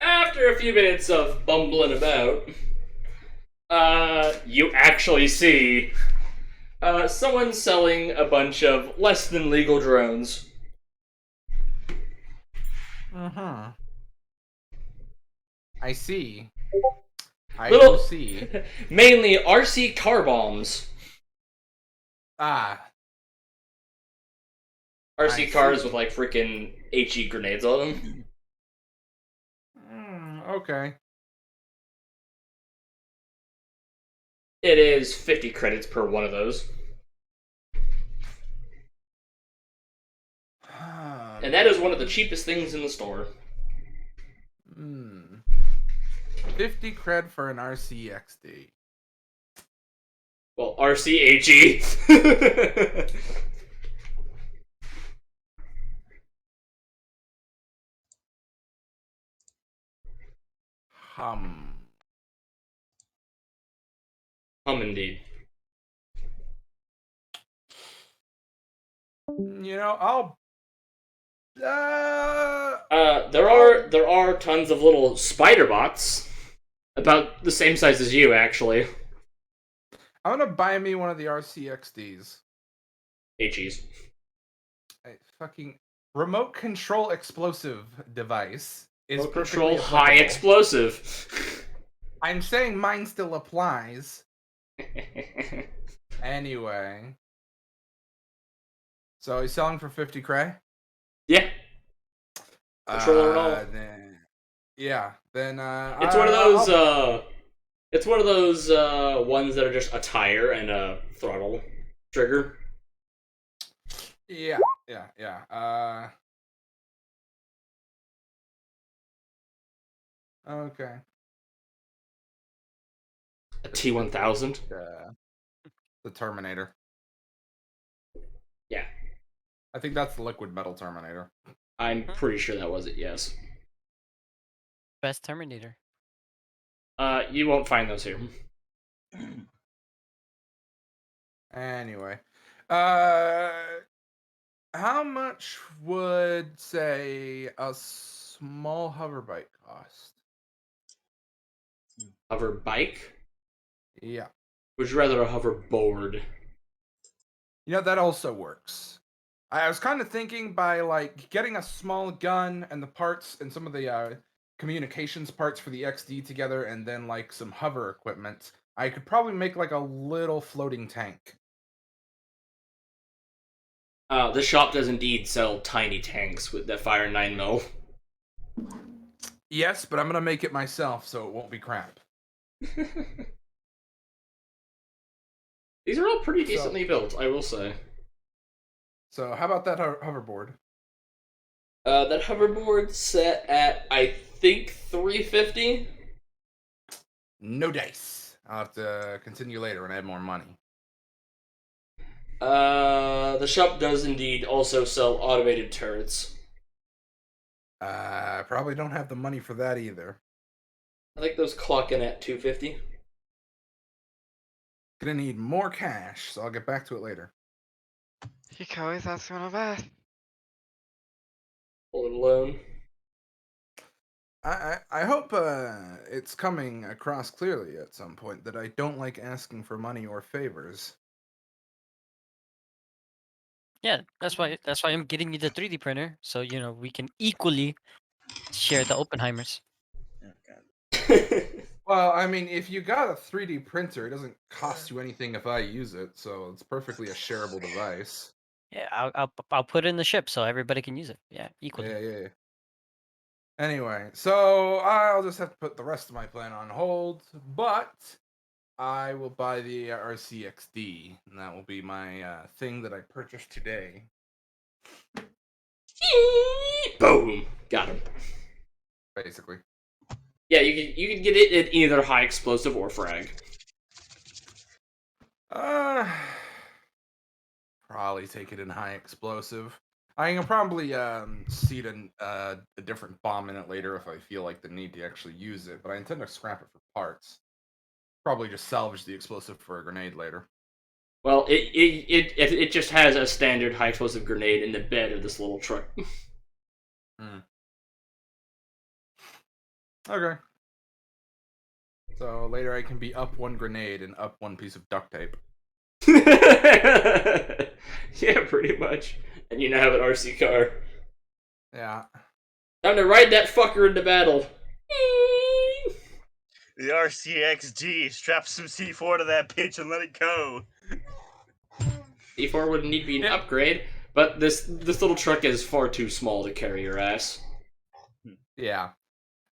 After a few minutes of bumbling about, you actually see someone selling a bunch of less than legal drones. I see. I Little- do see. Mainly RC car bombs. Ah, RC I cars see. with like freaking HE grenades on them. okay. It is 50 credits per one of those. And that is one of the cheapest things in the store. 50 cred for an RCXD. Well, RCHE. Indeed. You know, I'll. There are tons of little spider bots, about the same size as you, actually. I'm gonna buy me one of the RCXDs. HEs. A fucking remote control explosive device is Remote perfectly control high applicable. explosive. I'm saying mine still applies. Anyway. So he's selling for 50 cray? Yeah. Controller and all. Then, yeah. Then It's one of those It's one of those ones that are just a tire and a throttle trigger. Yeah. Okay. A T1000. The Terminator. Yeah, I think that's the liquid metal Terminator. I'm pretty sure that was it. Yes. Best Terminator. You won't find those here. Anyway, how much would say a small hover bike cost? Hover bike? Yeah, Would you rather a hoverboard? you know that also works. I was kind of thinking by like getting a small gun and the parts and some of the communications parts for the XD together, and then like some hover equipment, I could probably make like a little floating tank. The shop does indeed sell tiny tanks that fire 9mm. Yes, but I'm gonna make it myself, so it won't be crap. These are all pretty decently built, I will say. So how about that hoverboard? That hoverboard set at, I think, $350. No dice. I'll have to continue later when I have more money. The shop does indeed also sell automated turrets. I probably don't have the money for that either. I think those clock in at $250. Gonna need more cash, so I'll get back to it later. You can always ask one of us. Hold it alone. I hope it's coming across clearly at some point that I don't like asking for money or favors. Yeah, that's why I'm getting you the 3D printer, so you know we can equally share the Oppenheimers. Oh, God. Well, I mean, if you got a 3D printer, it doesn't cost you anything if I use it, so it's perfectly a shareable device. Yeah, I'll put it in the ship so everybody can use it. Yeah, equally. Yeah. Anyway, so I'll just have to put the rest of my plan on hold, but I will buy the RCXD, and that will be my thing that I purchased today. Boom! Got him. Basically. Yeah, you can get it in either high explosive or frag. Probably take it in high explosive. I can probably seed a different bomb in it later if I feel like the need to actually use it, but I intend to scrap it for parts. Probably just salvage the explosive for a grenade later. Well, it just has a standard high explosive grenade in the bed of this little truck. Okay. So later I can be up one grenade and up one piece of duct tape. Yeah, pretty much. And you now have an RC car. Yeah. Time to ride that fucker into battle. The RCXD, strap some C4 to that bitch and let it go. C4 would need to be an upgrade, but this little truck is far too small to carry your ass. Yeah.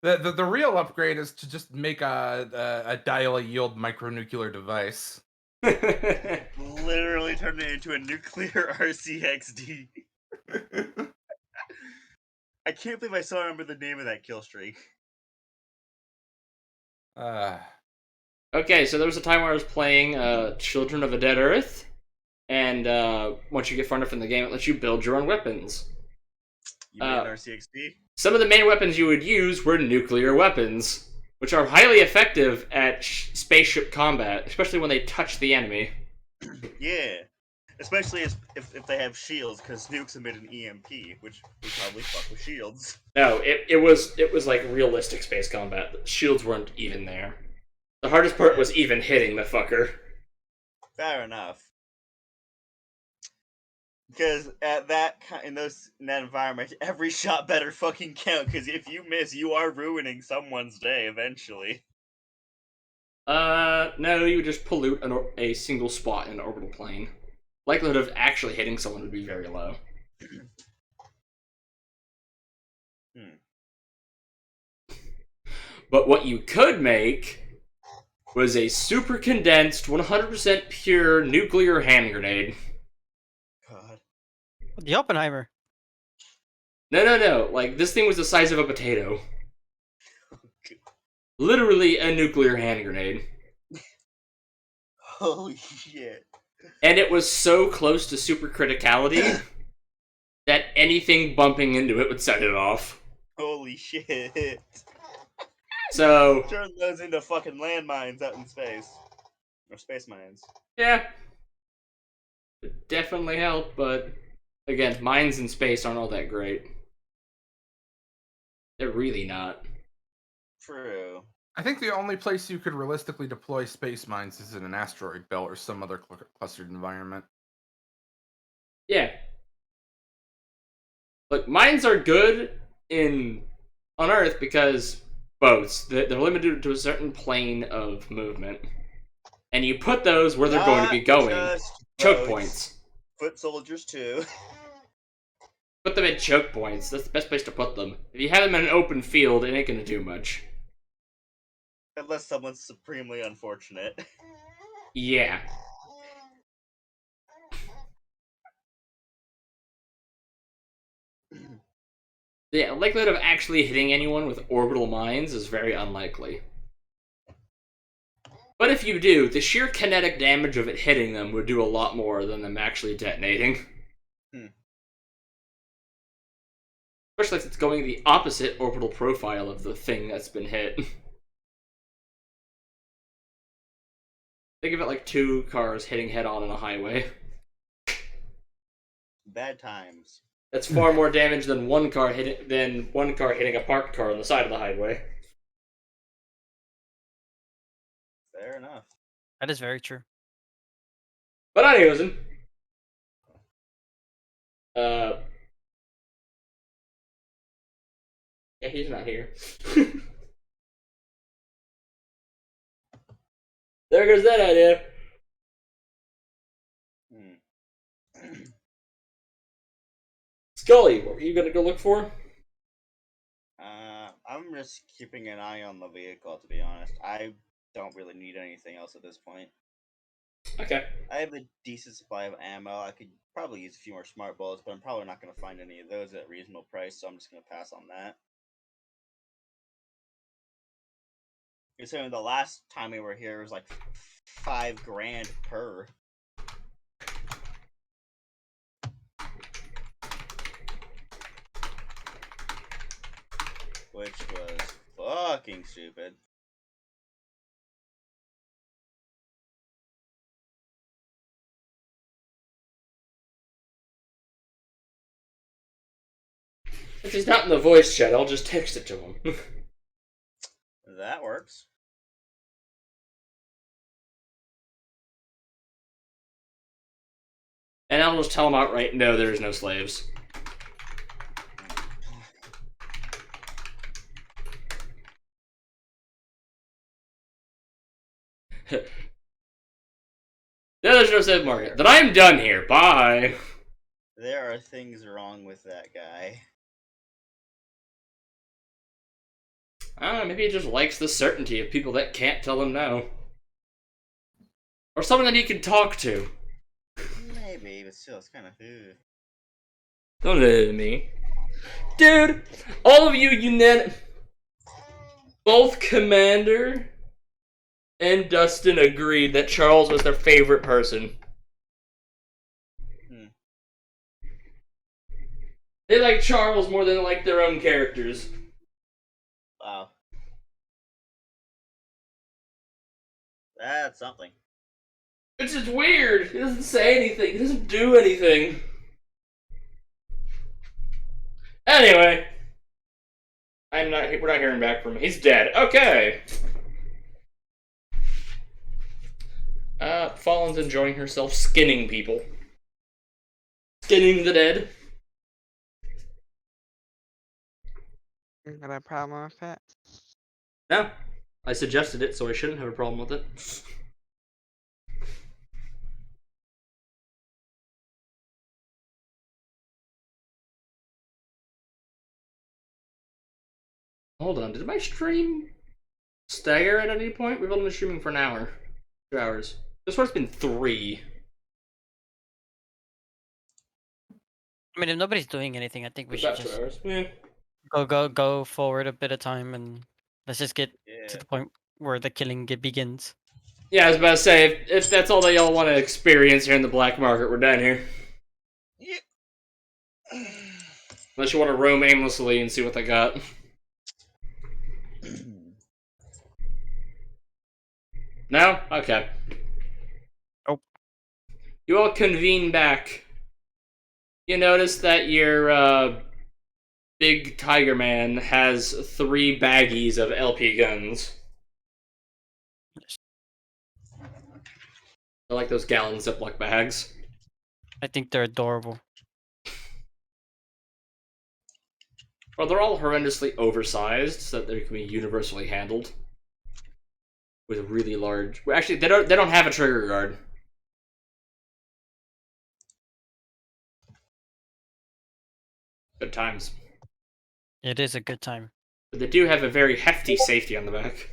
The real upgrade is to just make a dial-a-yield micronuclear device. Literally turn it into a nuclear RCXD. I can't believe I still remember the name of that kill streak. Okay, so there was a time where I was playing Children of a Dead Earth, and once you get far enough in the game, it lets you build your own weapons. You mean RCXD? Some of the main weapons you would use were nuclear weapons, which are highly effective at spaceship combat, especially when they touch the enemy. Yeah. Especially if they have shields, because nukes emit an EMP, which would probably fuck with shields. No, it was like realistic space combat. The shields weren't even there. The hardest part was even hitting the fucker. Fair enough. Because in that environment, every shot better fucking count. Because if you miss, you are ruining someone's day eventually. No, you would just pollute a single spot in an orbital plane. Likelihood of actually hitting someone would be very low. But what you could make was a super condensed, 100% pure nuclear hand grenade. God. The Oppenheimer. No. Like, this thing was the size of a potato. Literally a nuclear hand grenade. Holy shit. And it was so close to super criticality that anything bumping into it would set it off. Holy shit. So, Turn those into fucking landmines out in space. Or space mines. yeah. It definitely helped, but again, mines in space aren't all that great. They're really not. True. I think the only place you could realistically deploy space mines is in an asteroid belt or some other clustered environment. Yeah. Look, mines are good on Earth because boats. They're limited to a certain plane of movement. And you put those where they're going to be going. Just Choke boats. points. Foot soldiers too. Put them at choke points. That's the best place to put them. If you have them in an open field, it ain't gonna do much. Unless someone's supremely unfortunate. Yeah. The likelihood of actually hitting anyone with orbital mines is very unlikely. But if you do, the sheer kinetic damage of it hitting them would do a lot more than them actually detonating. Especially if it's going the opposite orbital profile of the thing that's been hit. Think of it like two cars hitting head-on on a highway. Bad times. That's far more damage than one car hitting a parked car on the side of the highway. Fair enough. That is very true. But anyways, yeah, he's not here. There goes that idea. Scully, what were you gonna go look for? I'm just keeping an eye on the vehicle, to be honest. I don't really need anything else at this point. Okay. I have a decent supply of ammo. I could probably use a few more smart bullets, but I'm probably not going to find any of those at a reasonable price, so I'm just going to pass on that. Considering the last time we were here, it was like $5,000 per. Which was fucking stupid. If he's not in the voice chat, I'll just text it to him. That works. And I'll just tell him outright, no, there's no slaves. Yeah, there's no slave market. Then I'm done here. Bye. There are things wrong with that guy. I don't know, maybe he just likes the certainty of people that can't tell him no. Or someone that he can talk to. Maybe, but still, it's kind of. Don't listen to me. Dude, all of you both Commander and Dustin agreed that Charles was their favorite person. They like Charles more than they like their own characters. Wow. That's something. It's just weird. He doesn't say anything. He doesn't do anything. Anyway. We're not hearing back from him. He's dead. Okay. Fallen's enjoying herself skinning people. Skinning the dead. You got a problem with it? No. I suggested it, so I shouldn't have a problem with it. Hold on, did my stream stagger at any point? We've only been streaming for an hour. 2 hours. This one's been 3. I mean, if nobody's doing anything, I think we should About 2 just hours. Yeah. go forward a bit of time, and let's just get Yeah. to the point where the killing begins. Yeah, I was about to say, if that's all that y'all want to experience here in the black market, we're done here. Yeah. Unless you want to roam aimlessly and see what they got. No? Okay. Oh. You all convene back. You notice that your big tiger man has 3 baggies of LP guns. I like those gallon Ziploc bags. I think they're adorable. Well, they're all horrendously oversized so that they can be universally handled. With a really large... Well, actually, they don't have a trigger guard. Good times. It is a good time. But they do have a very hefty safety on the back.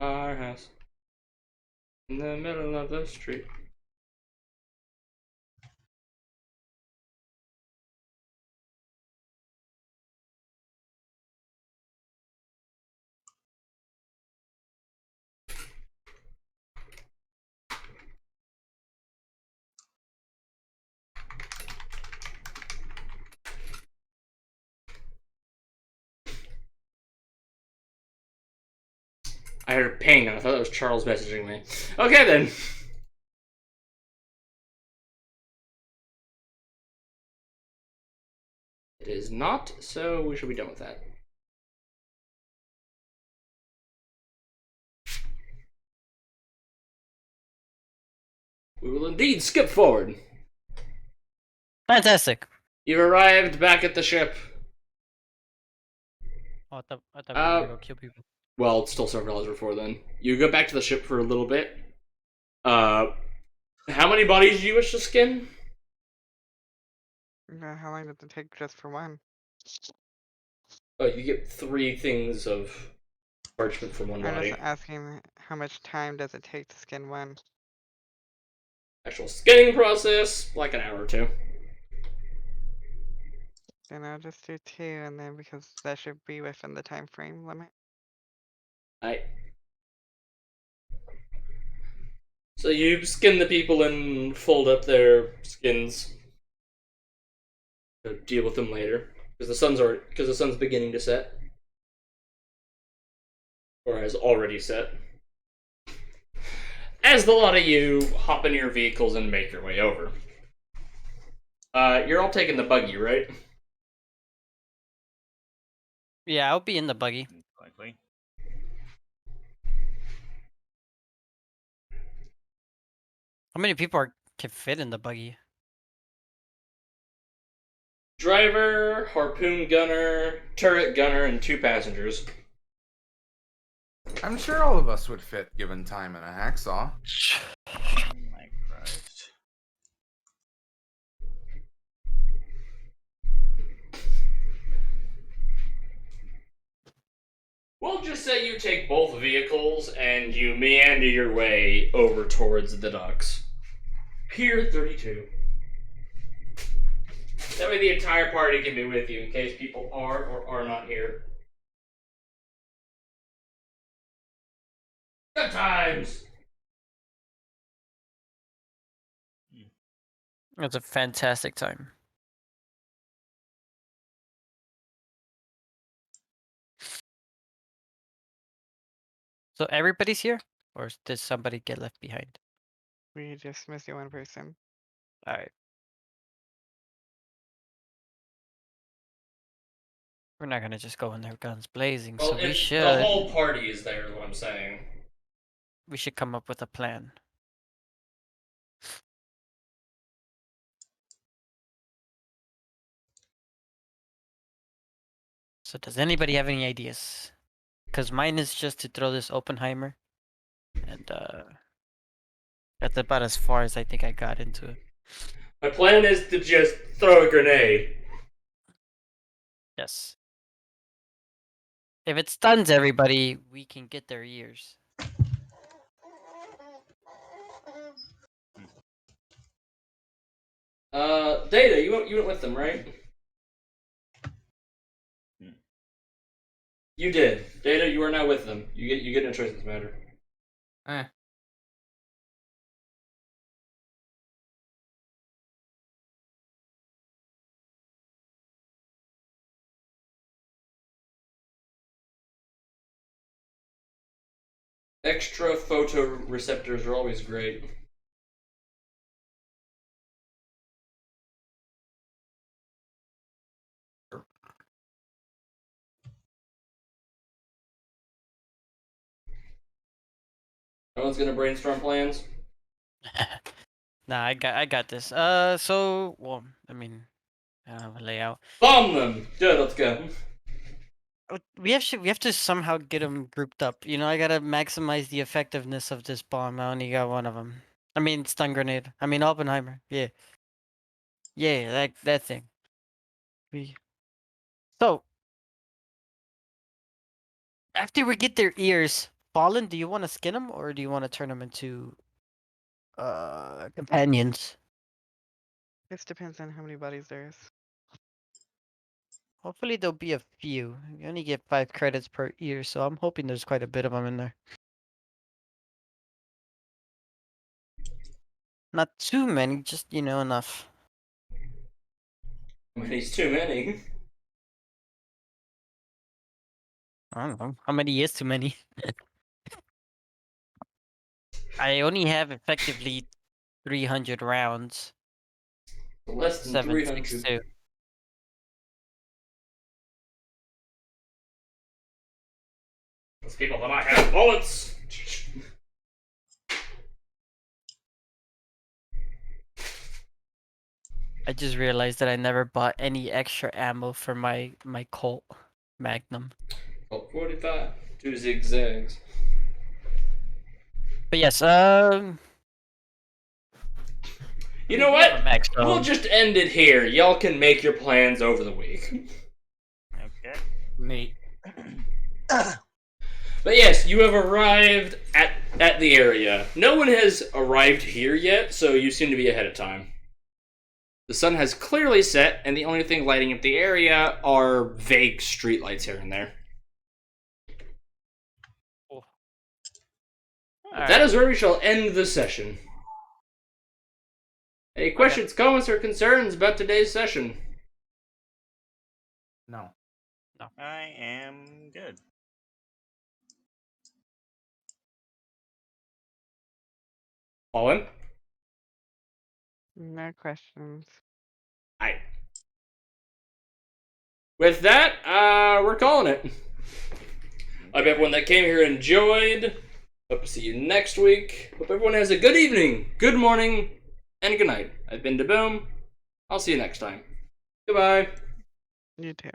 Our house. In the middle of the street. I heard ping, and I thought that was Charles messaging me. Okay, then. It is not, so we should be done with that. We will indeed skip forward. Fantastic. You've arrived back at the ship. Oh, I thought we were gonna go kill people. Well, it's still several hours before then. You go back to the ship for a little bit. How many bodies do you wish to skin? How long does it take just for one? Oh, you get 3 things of parchment from one I'm body. just asking how much time does it take to skin one? Actual skinning process, like an hour or 2. Then I'll just do 2, and then because that should be within the time frame limit. So you skin the people and fold up their skins. So deal with them later, because the sun's beginning to set, or has already set. As the lot of you hop in your vehicles and make your way over. You're all taking the buggy, right? Yeah, I'll be in the buggy. Likely. How many people can fit in the buggy? Driver, harpoon gunner, turret gunner, and 2 passengers. I'm sure all of us would fit given time and a hacksaw. Oh my Christ. We'll just say you take both vehicles and you meander your way over towards the docks. Pier 32. That way the entire party can be with you in case people are or are not here. Good times! It's a fantastic time. So everybody's here, or did somebody get left behind? We just missed one person. All right. We're not gonna just go in there guns blazing, Well, so we if should the whole party is there, is what I'm saying. come up with a plan. So does anybody have any ideas? Because mine is just to throw this Oppenheimer, and that's about as far as I think I got into it. My plan is to just throw a grenade. Yes. If it stuns everybody, we can get their ears. Data, you went with them, right? You did. Data, you are now with them. You get no choice in this matter. Eh. Extra photoreceptors are always great. No one's gonna brainstorm plans. Nah, I got this. So well, I mean, layout. Bomb them. Good. Let's go. We have to somehow get them grouped up. You know, I gotta maximize the effectiveness of this bomb. I only got one of them. I mean, stun grenade. I mean, Oppenheimer. Yeah. Yeah, that thing. So after we get their ears, Fallen, do you want to skin them or do you want to turn them into companions? This depends on how many bodies there is. Hopefully there'll be a few. You only get 5 credits per ear, so I'm hoping there's quite a bit of them in there. Not too many, just enough. Many's too many. I don't know. How many is too many? I only have effectively 300 rounds. Less than 300. 762. Those people that I have bullets. I just realized that I never bought any extra ammo for my Colt Magnum. Oh, 45. 2 zigzags. But yes, You know we have what? a max We'll round. just end it here. Y'all can make your plans over the week. Okay. Neat. But yes, you have arrived at the area. No one has arrived here yet, so you seem to be ahead of time. The sun has clearly set, and the only thing lighting up the area are vague streetlights here and there. That is where we shall end the session. Any questions, comments, or concerns about today's session? No. I am good. Owen? No questions. Alright. With that, we're calling it. I hope everyone that came here enjoyed. Hope to see you next week. Hope everyone has a good evening, good morning, and good night. I've been DaBoom. I'll see you next time. Goodbye. You too.